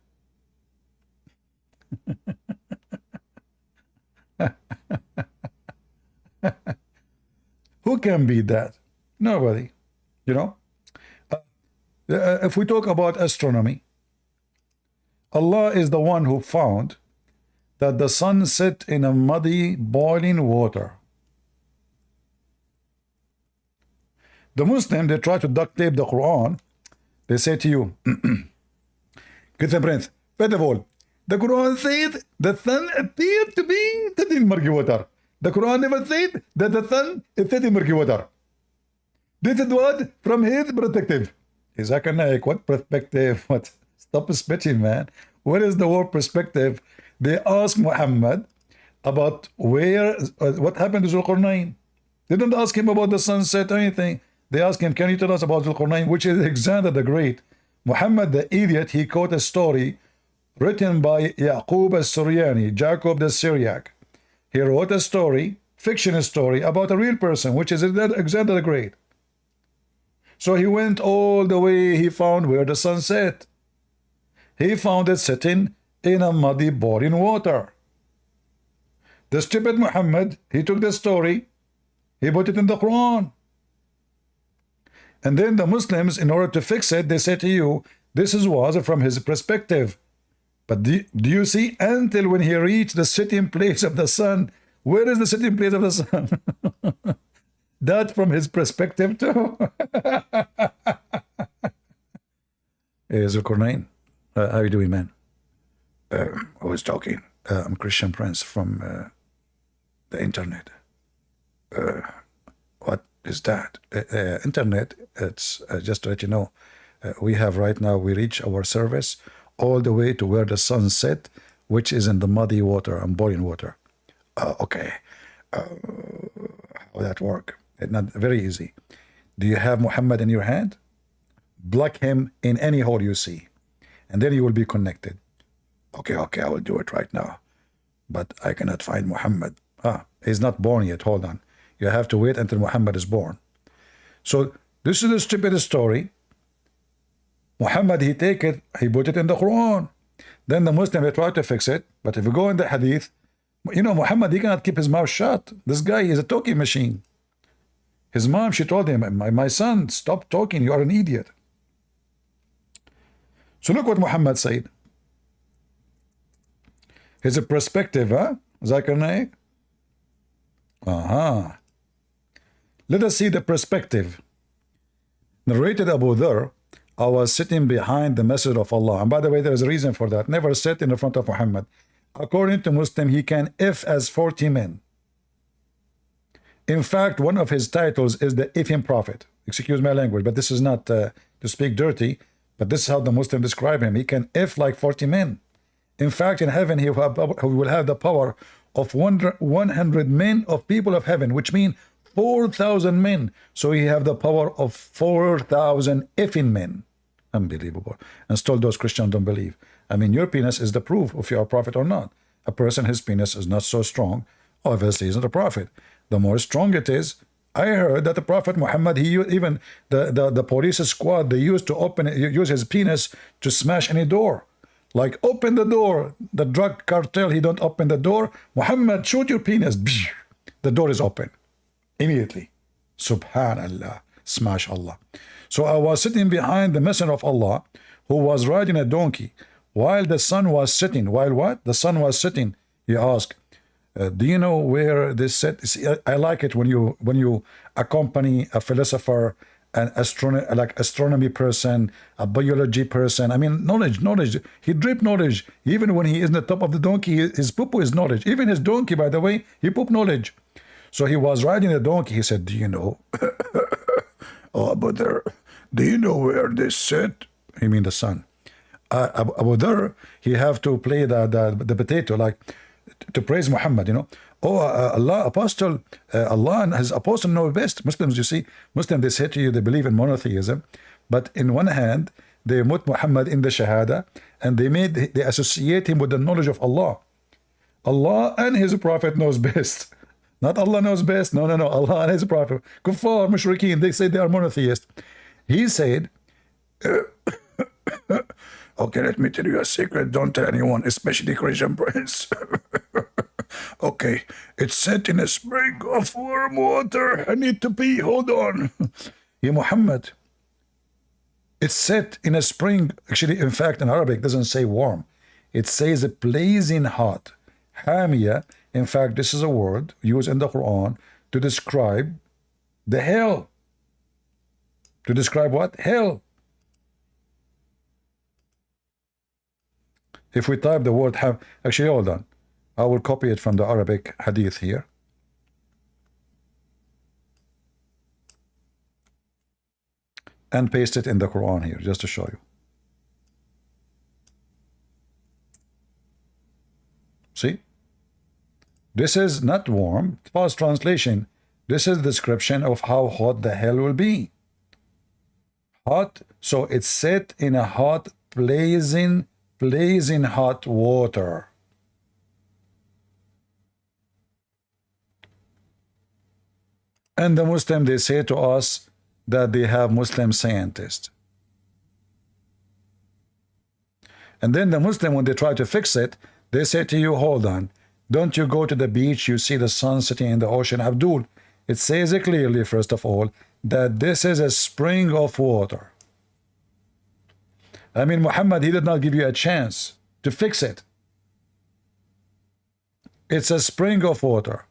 Who can beat that? Nobody, you know. If we talk about astronomy, Allah is the one who found that the sun set in a muddy, boiling water. The Muslim, they try to duct tape the Quran. They say to you, Christian Prince, first of all, the Quran said the sun appeared to be set in murky water. The Quran never said that the sun is set in murky water. This is what? From his perspective. Zakir Naik, what perspective? What? Stop spitting, man. What is the word perspective? They asked Muhammad about what happened to Zulqarnain. They didn't ask him about the sunset or anything. They asked him, can you tell us about Zulqarnain, which is Alexander the Great. Muhammad the idiot, he quote a story written by Yaqub al-Suryani, Jacob the Syriac. He wrote a story, fiction story, about a real person, which is Alexander the Great. So he went all the way, he found where the sun set. He found it sitting in a muddy, boiling water. The stupid Muhammad, he took the story, he put it in the Quran. And then the Muslims, in order to fix it, they say to you, this was from his perspective. But do you see, until when he reached the sitting place of the sun, where is the sitting place of the sun? That from his perspective too. Hey, Zulqarnain, how are you doing, man? Who is talking? I'm Christian Prince from the internet. What is that? Internet, it's just to let you know, we have right now, we reach our service all the way to where the sun set, which is in the muddy water and boiling water. Okay. How that work? It's not very easy. Do you have Muhammad in your hand? Block him in any hole you see, and then you will be connected. Okay, I will do it right now. But I cannot find Muhammad. He's not born yet. Hold on. You have to wait until Muhammad is born. So this is the stupidest story. Muhammad, he take it, he put it in the Quran. Then the Muslim, they try to fix it. But if you go in the Hadith, you know, Muhammad, he cannot keep his mouth shut. This guy is a talking machine. His mom, she told him, my son, stop talking, you are an idiot. So look what Muhammad said. His perspective, Zakir Naik? Let us see the perspective. Narrated Abu Dhar, I was sitting behind the Messenger of Allah. And by the way, there is a reason for that. Never sit in the front of Muhammad. According to Muslim, he can if as 40 men. In fact, one of his titles is the Ifim Prophet. Excuse my language, but this is not to speak dirty, but this is how the Muslim describe him. He can if like 40 men. In fact, in heaven, he will have the power of 100 men of people of heaven, which means 4,000 men. So he have the power of 4,000 effing men. Unbelievable. And still those Christians don't believe. I mean, your penis is the proof if you're a prophet or not. A person, his penis is not so strong, obviously he's not a prophet. The more strong it is, I heard that the Prophet Muhammad, he even the police squad, they used to use his penis to smash any door. Like, open the door. The drug cartel, he don't open the door. Muhammad, shoot your penis. The door is open. Immediately. Subhanallah. Smash Allah. So I was sitting behind the Messenger of Allah, who was riding a donkey, while the sun was setting. While what? The sun was setting. He asked, do you know where this set? See, I like it when you accompany a philosopher, an astronomy person, a biology person. I mean, knowledge. He drip knowledge. Even when he is in the top of the donkey, his poo is knowledge. Even his donkey, by the way, he poop knowledge. So he was riding a donkey. He said, do you know? Oh, Abu Dhar, do you know where this set? He mean the sun. Abu Dhar, he have to play the potato, like to praise Muhammad, you know. Oh, Allah, apostle, Allah and his apostle know best. Muslims, you see, Muslims, they say to you, they believe in monotheism, but in one hand, they put Muhammad in the Shahada, and they associate him with the knowledge of Allah. Allah and his prophet knows best. Not Allah knows best. No. Allah and his prophet. Kuffar, mushrikeen, they say they are monotheists. He said, okay, let me tell you a secret. Don't tell anyone, especially Christian Prince. Okay, it's set in a spring of warm water. I need to pee. Hold on. Ya Muhammad, it's set in a spring. Actually, in fact, in Arabic, it doesn't say warm. It says blazing hot. Hamia, in fact, this is a word used in the Quran to describe the hell. To describe what? Hell. If we type the word ham, actually, hold on. I will copy it from the Arabic hadith here. And paste it in the Quran here, just to show you. See? This is not warm. False translation. This is the description of how hot the hell will be. Hot, so it's set in a hot, blazing hot water. And the Muslim, they say to us that they have Muslim scientists. And then the Muslim, when they try to fix it, they say to you, hold on, don't you go to the beach, you see the sun sitting in the ocean. Abdul, it says it clearly, first of all, that this is a spring of water. I mean, Muhammad, he did not give you a chance to fix it. It's a spring of water.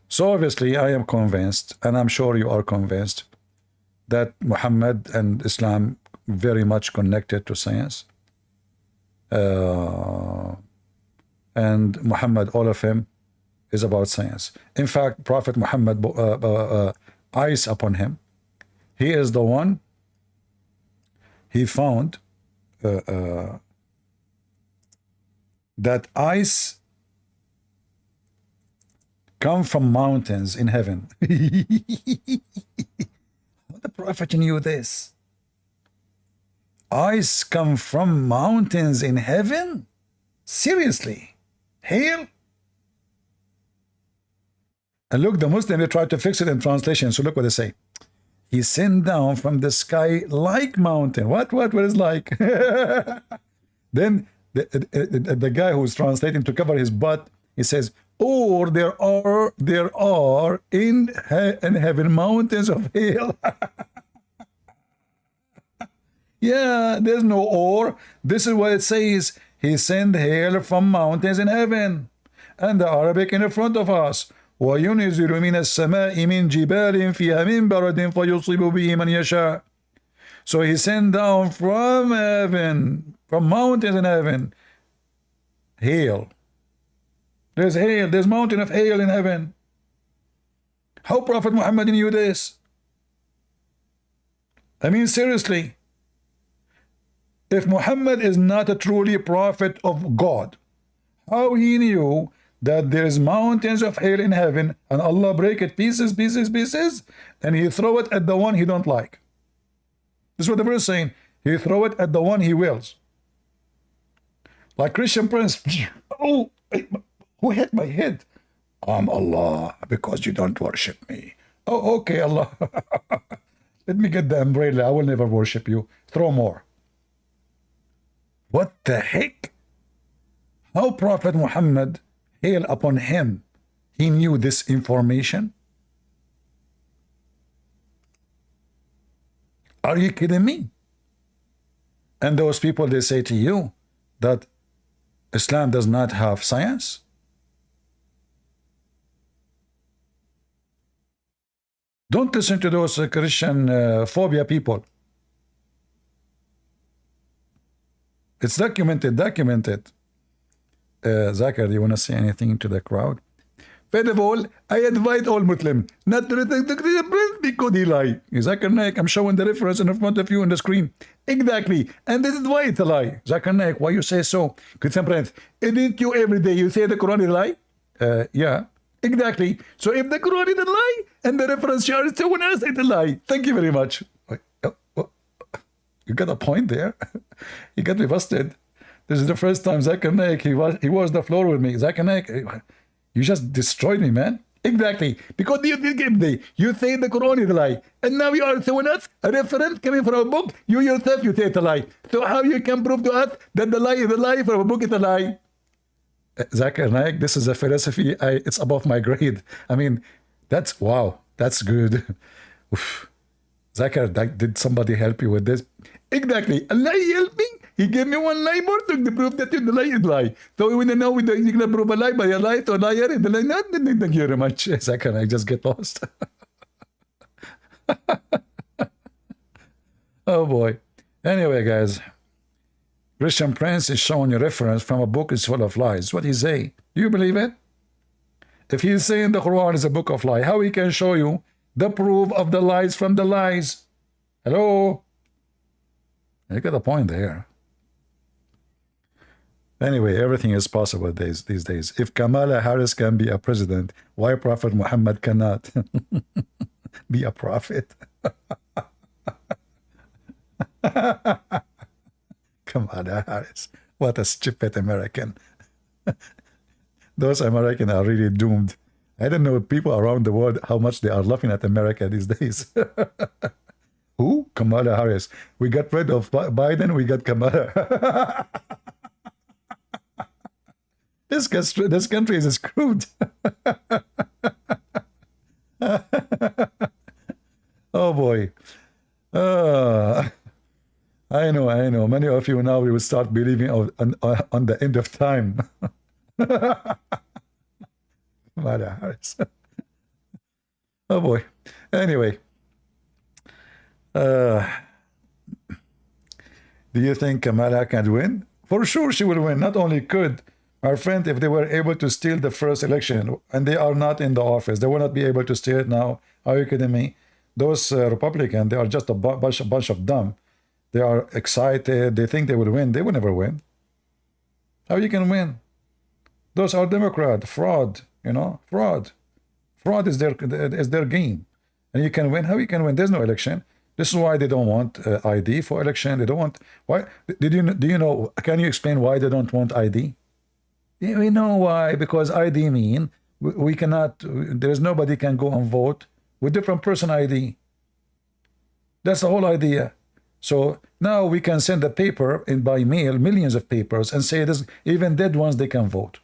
So obviously, I am convinced, and I'm sure you are convinced, that Muhammad and Islam very much connected to science. And Muhammad, all of him, is about science. In fact, Prophet Muhammad, eyes upon him, he is the one, he found that ice come from mountains in heaven. The Prophet knew this. Ice come from mountains in heaven? Seriously? Hail? And look, the Muslim, they tried to fix it in translation. So look what they say. He sent down from the sky like mountain. What is like? Then the guy who's translating to cover his butt, he says, or there are in heaven mountains of hail. Yeah, there's no or. This is what it says. He sent hail from mountains in heaven. And the Arabic in front of us. وَيُنْزِلُ مِنَ السَّمَاءِ مِنْ جِبَالٍ فِيهَا مِنْ بَرَدٍ فَيُصِيبُ بِهِ مَنْ يَشَاءُ. So he sent down from heaven, from mountains in heaven, hail. There's hail, there's mountain of hail in heaven. How Prophet Muhammad knew this? I mean, seriously. If Muhammad is not a truly prophet of God, how he knew that there is mountains of hail in heaven and Allah break it pieces, and he throw it at the one he don't like? This is what the verse is saying. He throw it at the one he wills. Like Christian Prince. Oh, who hit my head? I'm Allah, because you don't worship me. Oh, okay, Allah. Let me get the umbrella. I will never worship you. Throw more. What the heck? How Prophet Muhammad, hail upon him, he knew this information? Are you kidding me? And those people, they say to you that Islam does not have science? Don't listen to those Christian phobia people. It's documented. Zakir, do you want to say anything to the crowd? First of all, I advise all Muslims not to listen to Christian Prince because he lie. Zakir Naik, I'm showing the reference in front of you on the screen. Exactly. And this is why it's a lie. Zakir Naik, why you say so? Christian Prince, isn't you every day you say the Quran is a lie? Yeah. Exactly. So if the Quran is a lie and the reference here is someone else, it's a lie. Thank you very much. You got a point there. You got me busted. This is the first time Zakir Naik, he was the floor with me. Zakir Naik, you just destroyed me, man. Exactly. Because you say the Quran is a lie. And now you are showing us a reference coming from a book. You yourself, you say it's a lie. So how you can prove to us that the lie is a lie from a book is a lie? Zakir Naik, this is a philosophy. It's above my grade. I mean, that's, wow, that's good. Oof. Zakir, did somebody help you with this? Exactly. Allah helped me. He gave me one lie more to prove that the lie is lie. So we don't know you're going to prove a lie by a lie, so liar is the lie. No, thank you very much. Zakir, I just get lost. Oh boy. Anyway, guys, Christian Prince is showing you reference from a book is full of lies. What he say? Do you believe it? If he's saying the Quran is a book of lies, how he can show you the proof of the lies from the lies? Hello? You got a point there. Anyway, everything is possible these days. If Kamala Harris can be a president, why Prophet Muhammad cannot be a prophet? Kamala Harris. What a stupid American. Those Americans are really doomed. I don't know people around the world how much they are laughing at America these days. Who? Kamala Harris. We got rid of Biden, we got Kamala. This country is screwed. Oh boy. I know. Many of you now will start believing on the end of time. Kamala Harris. Oh boy. Anyway. Do you think Kamala can win? For sure she will win. Not only could, my friend, if they were able to steal the first election, and they are not in the office, they will not be able to steal it now. Are you kidding me? Those Republicans, they are just a bunch of dumb. They are excited. They think they will win. They will never win. How you can win? Those are Democrat. Fraud, you know, fraud. Fraud is their game. And you can win. How you can win? There's no election. This is why they don't want ID for election. They don't want. Why? Do you know? Can you explain why they don't want ID? We know why. Because ID mean we cannot. There's nobody can go and vote with different person ID. That's the whole idea. So now we can send a paper in by mail, millions of papers, and say this. Even dead ones they can vote.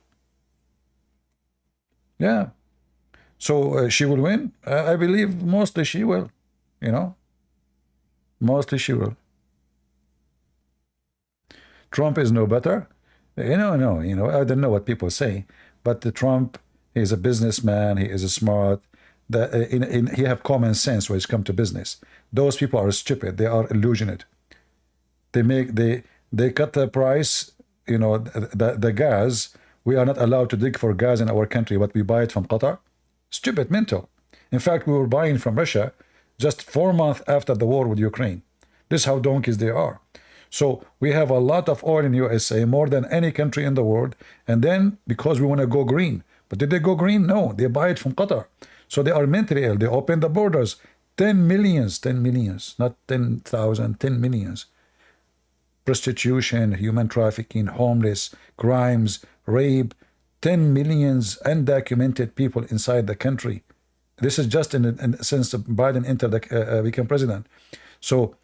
Yeah. So she will win. I believe mostly she will. You know. Mostly she will. Trump is no better. No. You know, I don't know what people say, but Trump is a businessman. He is a smart. He have common sense when it's come to business. Those people are stupid. They are illusionate. They cut the price. You know, the gas. We are not allowed to dig for gas in our country, but we buy it from Qatar. Stupid, mental. In fact, we were buying from Russia just 4 months after the war with Ukraine. This is how donkeys they are. So we have a lot of oil in USA, more than any country in the world. And then because we want to go green. But did they go green? No, they buy it from Qatar. So they are mentally ill. They open the borders. 10 millions, not 10,000, 10 millions. Prostitution, human trafficking, homeless, crimes, rape, 10 millions undocumented people inside the country. This is just since Biden entered became president. So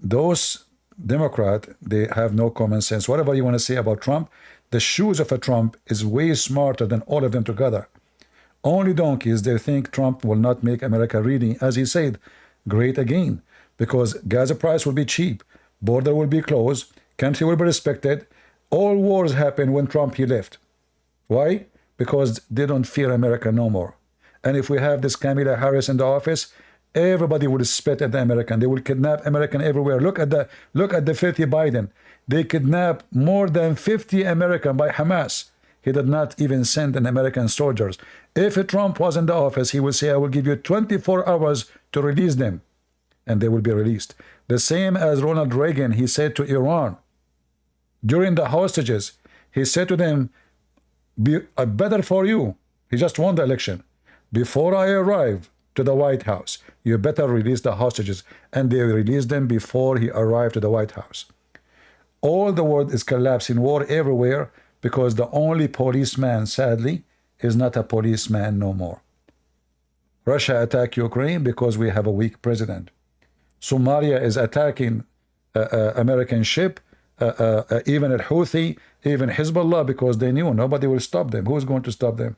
those Democrats, they have no common sense. Whatever you want to say about Trump, the shoes of a Trump is way smarter than all of them together. Only donkeys, they think Trump will not make America really, as he said, great again. Because gas price will be cheap, border will be closed, country will be respected. All wars happen when Trump he left. Why? Because they don't fear America no more. And if we have this Kamala Harris in the office, everybody will spit at the American. They will kidnap American everywhere. Look at the filthy Biden. They kidnapped more than 50 American by Hamas. He did not even send an American soldiers. If Trump was in the office, he would say, I will give you 24 hours to release them. And they will be released. The same as Ronald Reagan, he said to Iran, during the hostages, he said to them, better for you. He just won the election. Before I arrive to the White House, you better release the hostages. And they released them before he arrived to the White House. All the world is collapsing, war everywhere, because the only policeman, sadly, is not a policeman no more. Russia attacked Ukraine because we have a weak president. Somalia is attacking American ship, even al-Houthi, even Hezbollah, because they knew nobody will stop them. Who's going to stop them?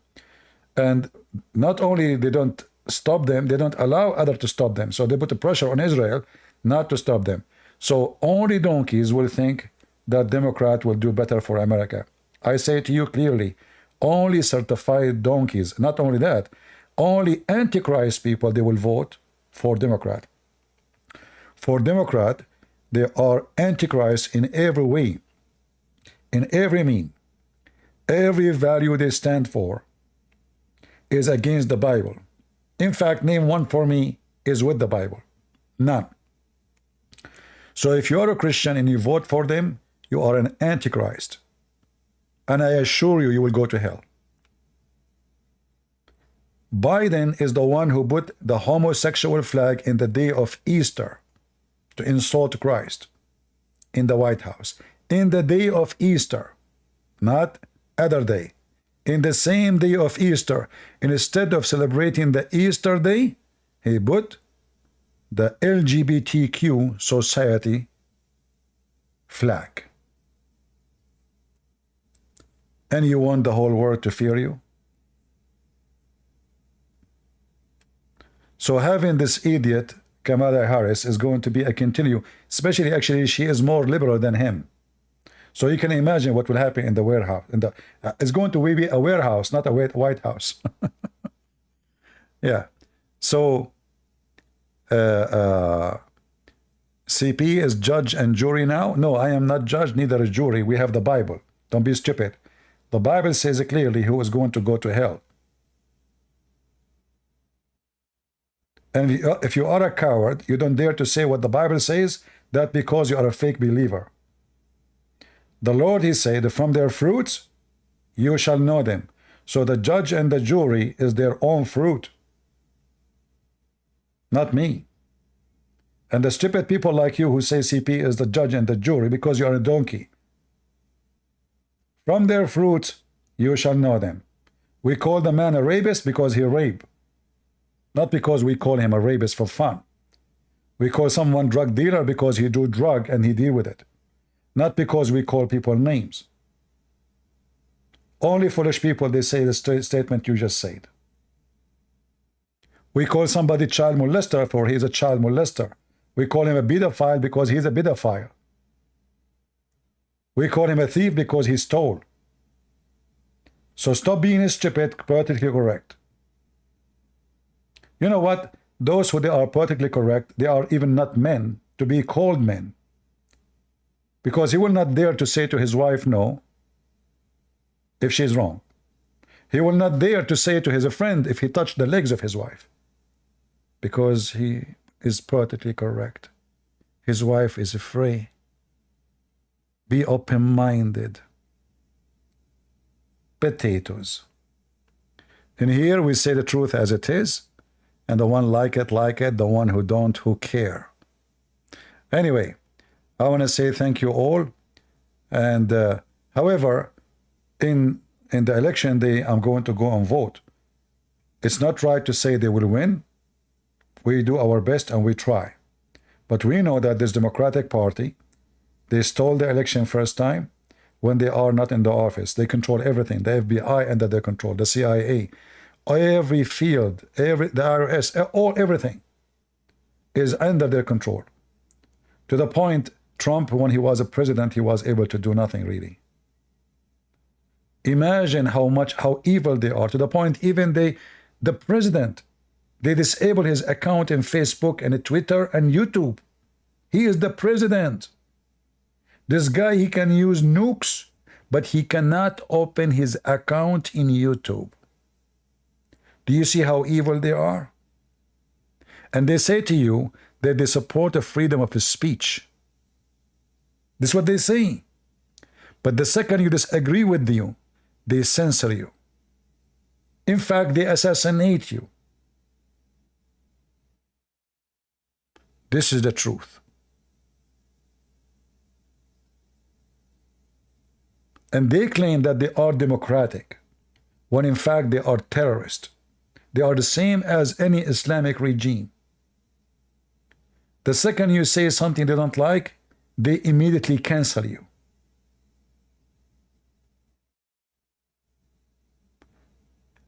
And not only they don't stop them, they don't allow others to stop them. So they put the pressure on Israel not to stop them. So only donkeys will think that Democrat will do better for America. I say to you clearly, only certified donkeys, not only that, only Antichrist people, they will vote for Democrat. For Democrat, they are Antichrist in every way, in every mean. Every value they stand for is against the Bible. In fact, name one for me is with the Bible. None. So if you are a Christian and you vote for them, you are an Antichrist. And I assure you, you will go to hell. Biden is the one who put the homosexual flag in the day of Easter to insult Christ in the White House. In the day of Easter, not other day. In the same day of Easter, instead of celebrating the Easter day, he put the LGBTQ society flag. And you want the whole world to fear you? So having this idiot, Kamala Harris, is going to be a continue, especially actually she is more liberal than him. So you can imagine what will happen in the warehouse. It's going to be a warehouse, not a White House. Yeah. So CP is judge and jury now? No, I am not judge, neither is jury. We have the Bible. Don't be stupid. The Bible says clearly who is going to go to hell. And if you are a coward, you don't dare to say what the Bible says, that's because you are a fake believer. The Lord, he said, from their fruits you shall know them. So the judge and the jury is their own fruit, not me. And the stupid people like you who say CP is the judge and the jury because you are a donkey. From their fruits you shall know them. We call the man a rapist because he raped. Not because we call him a rapist for fun. We call someone drug dealer because he do drug and he deal with it. Not because we call people names. Only foolish people, they say the statement you just said. We call somebody child molester for he is a child molester. We call him a pedophile because he's a pedophile. We call him a thief because he stole. So stop being stupid, politically correct. You know what? Those who they are politically correct, they are even not men to be called men. Because he will not dare to say to his wife no if she's wrong. He will not dare to say to his friend if he touched the legs of his wife. Because he is politically correct. His wife is free. Be open-minded. Potatoes. And here we say the truth as it is. And the one like it, the one who don't, who care. Anyway, I want to say thank you all. And however, in the election day, I'm going to go and vote. It's not right to say they will win. We do our best and we try. But we know that this Democratic Party, they stole the election first time when they are not in the office. They control everything. The FBI under their control, the CIA, every field, the IRS, everything is under their control. To the point, Trump, when he was a president, he was able to do nothing really. Imagine how evil they are, to the point even the president, they disable his account in Facebook and Twitter and YouTube. He is the president. This guy, he can use nukes, but he cannot open his account in YouTube. Do you see how evil they are? And they say to you that they support the freedom of speech. This is what they say. But the second you disagree with you, they censor you. In fact, they assassinate you. This is the truth. And they claim that they are democratic, when in fact they are terrorists. They are the same as any Islamic regime. The second you say something they don't like, they immediately cancel you.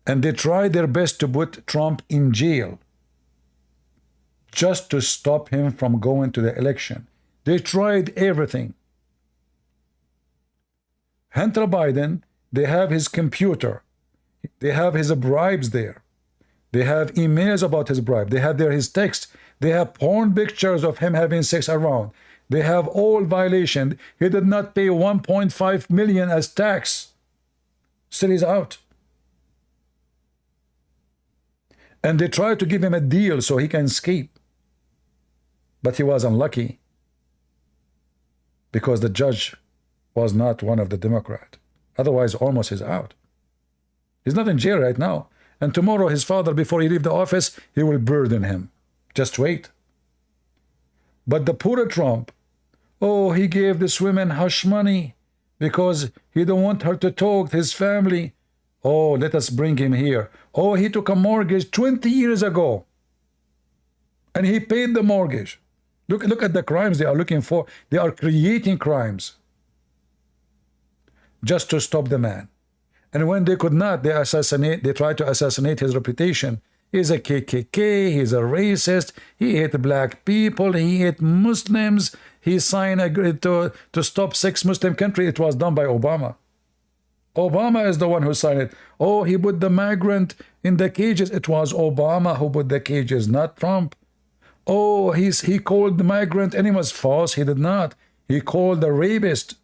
And they try their best to put Trump in jail just to stop him from going to the election. They tried everything. Hunter Biden, they have his computer. They have his bribes there. They have emails about his bribe. They have his text. They have porn pictures of him having sex around. They have all violation. He did not pay 1.5 million as tax. Still he's out. And they tried to give him a deal so he can escape. But he was unlucky because the judge was not one of the Democrats. Otherwise, almost he's out. He's not in jail right now. And tomorrow his father, before he leave the office, he will burden him. Just wait. But the poor Trump, oh, he gave this woman hush money because he don't want her to talk to his family. Oh, let us bring him here. Oh, he took a mortgage 20 years ago. And he paid the mortgage. Look at the crimes they are looking for. They are creating crimes just to stop the man. And when they could not, they tried to assassinate his reputation. He's a KKK, he's a racist, he hate black people, he hate Muslims, he signed to stop 6 Muslim countries. It was done by Obama. Obama is the one who signed it. Oh, he put the migrant in the cages. It was Obama who put the cages, not Trump. Oh, he called the migrant animals. False. He did not. He called the rapist.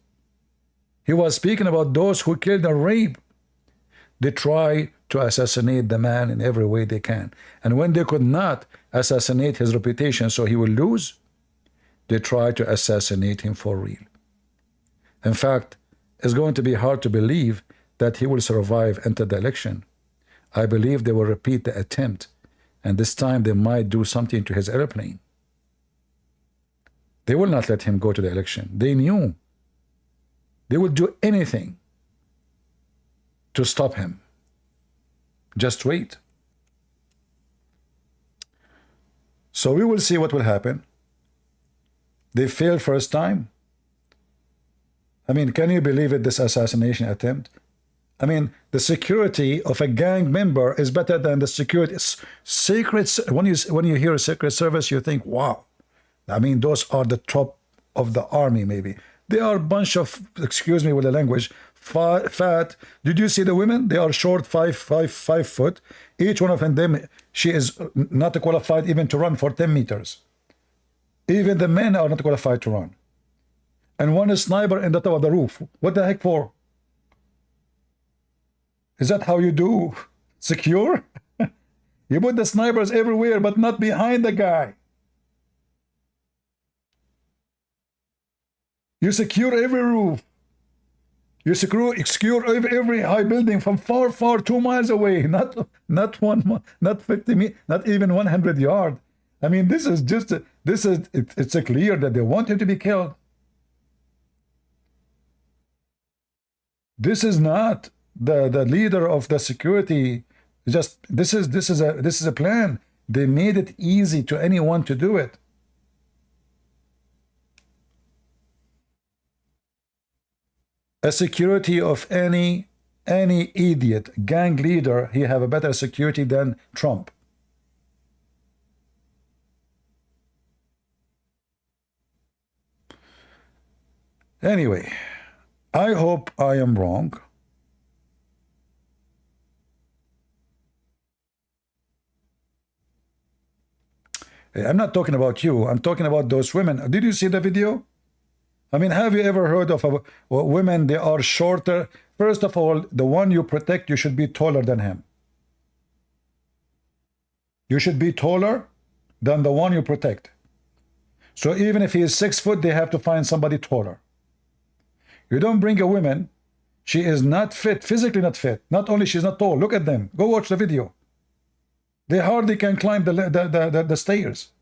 He was speaking about those who killed and rape. They try to assassinate the man in every way they can. And when they could not assassinate his reputation so he will lose, they try to assassinate him for real. In fact, it's going to be hard to believe that he will survive into the election. I believe they will repeat the attempt, and this time they might do something to his airplane. They will not let him go to the election. They knew. They would do anything to stop him. Just wait. So we will see what will happen. They failed first time. I mean, can you believe it, this assassination attempt? I mean, the security of a gang member is better than the security. Secrets, when you hear a Secret Service, you think, wow. I mean, those are the top of the army, maybe. They are a bunch of, excuse me with the language, fat. Did you see the women? They are short, 5 foot. Each one of them, she is not qualified even to run for 10 meters. Even the men are not qualified to run. And one is sniper in the top of the roof. What the heck for? Is that how you do secure? You put the snipers everywhere, but not behind the guy. You secure every roof. You secure every high building from far, 2 miles away. Not 50 meters, not even 100 yards. I mean, this is just it's clear that they want him to be killed. This is not the leader of the security. Just this is a plan. They made it easy to anyone to do it. A security of any idiot gang leader, he have a better security than Trump. Anyway, I hope I am wrong. I'm not talking about you. I'm talking about those women. Did you see the video? I mean, have you ever heard of women, they are shorter? First of all, the one you protect, you should be taller than him. You should be taller than the one you protect. So even if he is 6 foot, they have to find somebody taller. You don't bring a woman, she is not fit, physically not fit. Not only she's not tall, look at them. Go watch the video. They hardly can climb the stairs.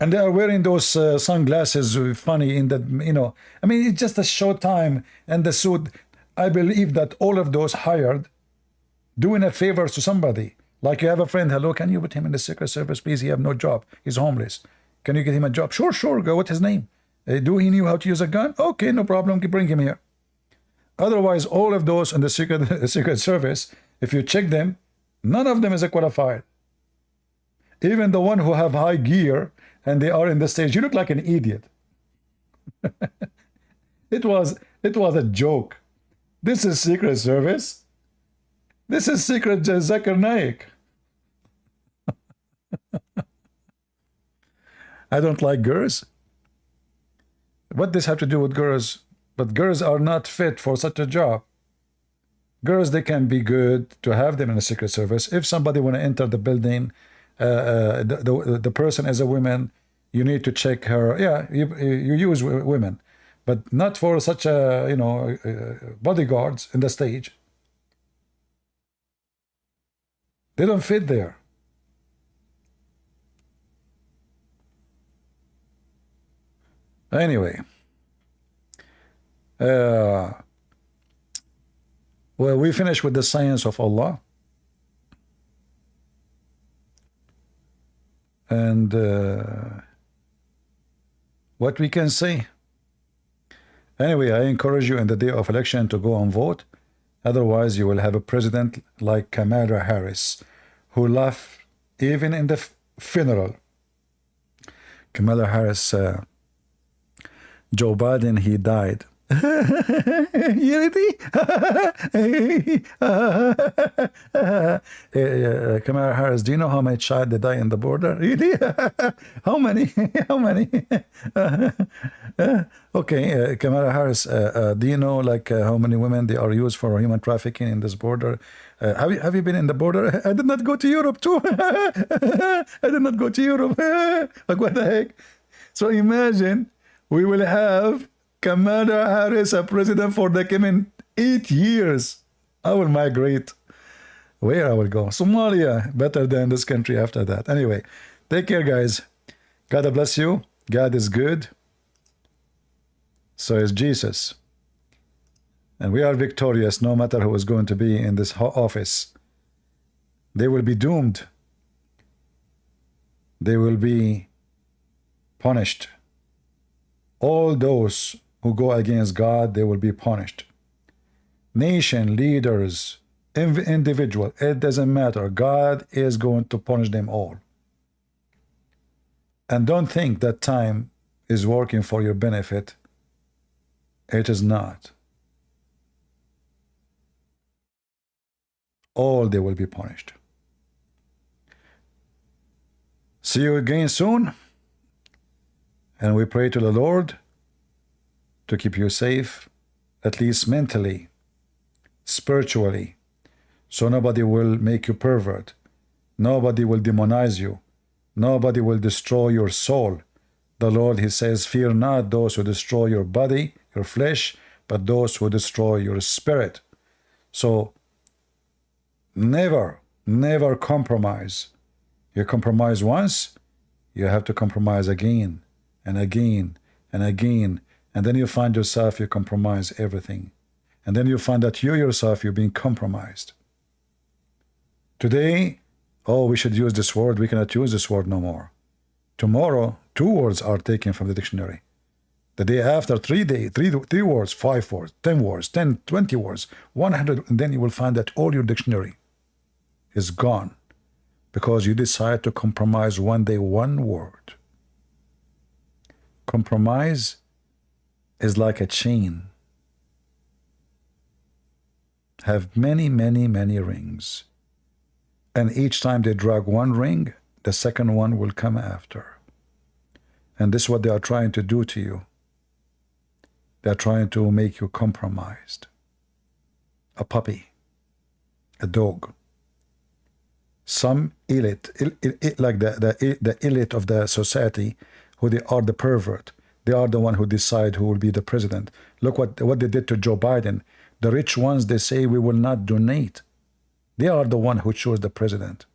And they are wearing those sunglasses, funny in that, you know. I mean, it's just a short time, and the suit. I believe that all of those hired, doing a favor to somebody. Like you have a friend, hello, can you put him in the Secret Service, please? He have no job. He's homeless. Can you get him a job? Sure, go. What's his name? Do he knew how to use a gun? Okay, no problem. Bring him here. Otherwise, all of those in the Secret Service, if you check them, none of them is qualified. Even the one who have high gear and they are in the stage, you look like an idiot. It was a joke. This is Secret Service. This is Secret Zakir Naik. I don't like girls. What does this have to do with girls? But girls are not fit for such a job. Girls, they can be good to have them in the Secret Service. If somebody want to enter the building, the person is a woman, you need to check her. Yeah, you use women, but not for such a, you know, bodyguards in the stage. They don't fit there. Anyway, well, we finish with the science of Allah. And what we can say. Anyway, I encourage you in the day of election to go and vote. Otherwise, you will have a president like Kamala Harris, who laughed even in the funeral. Kamala Harris, Joe Biden, he died. Unity? Kamala Harris, do you know how many child they die in the border? Really? How many? How many? Okay, Kamala Harris, do you know like how many women they are used for human trafficking in this border? Have you been in the border? I did not go to Europe too. I did not go to Europe. Like what the heck? So imagine we will have Kamala Harris a president for the coming 8 years. I will migrate. Where I will go? Somalia, better than this country after that. Anyway, take care, guys. God bless you. God is good. So is Jesus. And we are victorious no matter who is going to be in this office. They will be doomed. They will be punished. All those who go against God, they will be punished. Nation, leaders, individual, it doesn't matter. God is going to punish them all. And don't think that time is working for your benefit. It is not. All they will be punished. See you again soon. And we pray to the Lord to keep you safe, at least mentally, spiritually, so nobody will make you pervert. Nobody will demonize you. Nobody will destroy your soul. The Lord, he says, fear not those who destroy your body, your flesh, but those who destroy your spirit. So never, never compromise. You compromise once, you have to compromise again and again and again. And then you find yourself, you compromise everything. And then you find that you yourself, you're being compromised. Today, oh, we should use this word. We cannot use this word no more. Tomorrow, 2 words are taken from the dictionary. The day after, 3 words, 5 words, 10 words, 10, 20 words, 100. And then you will find that all your dictionary is gone because you decide to compromise one day 1 word. Compromise is like a chain. Have many, many, many rings. And each time they drag 1 ring, the second one will come after. And this is what they are trying to do to you. They are trying to make you compromised. A puppy, a dog. Some elite, like the elite of the society, who they are the pervert. They are the one who decide who will be the president. Look what they did to Joe Biden. The rich ones, they say we will not donate. They are the one who chose the president.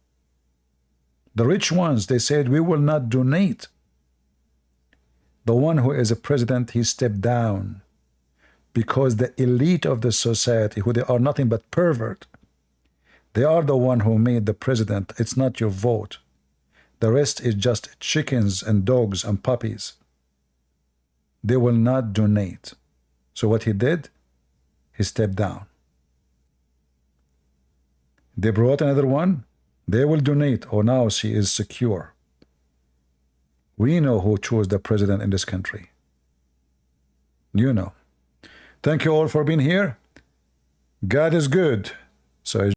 The rich ones, they said we will not donate. The one who is a president, he stepped down because the elite of the society, who they are nothing but pervert, they are the one who made the president. It's not your vote. The rest is just chickens and dogs and puppies. They will not donate. So what he did, he stepped down. They brought another one. They will donate. Oh, now she is secure. We know who chose the president in this country. You know. Thank you all for being here. God is good. So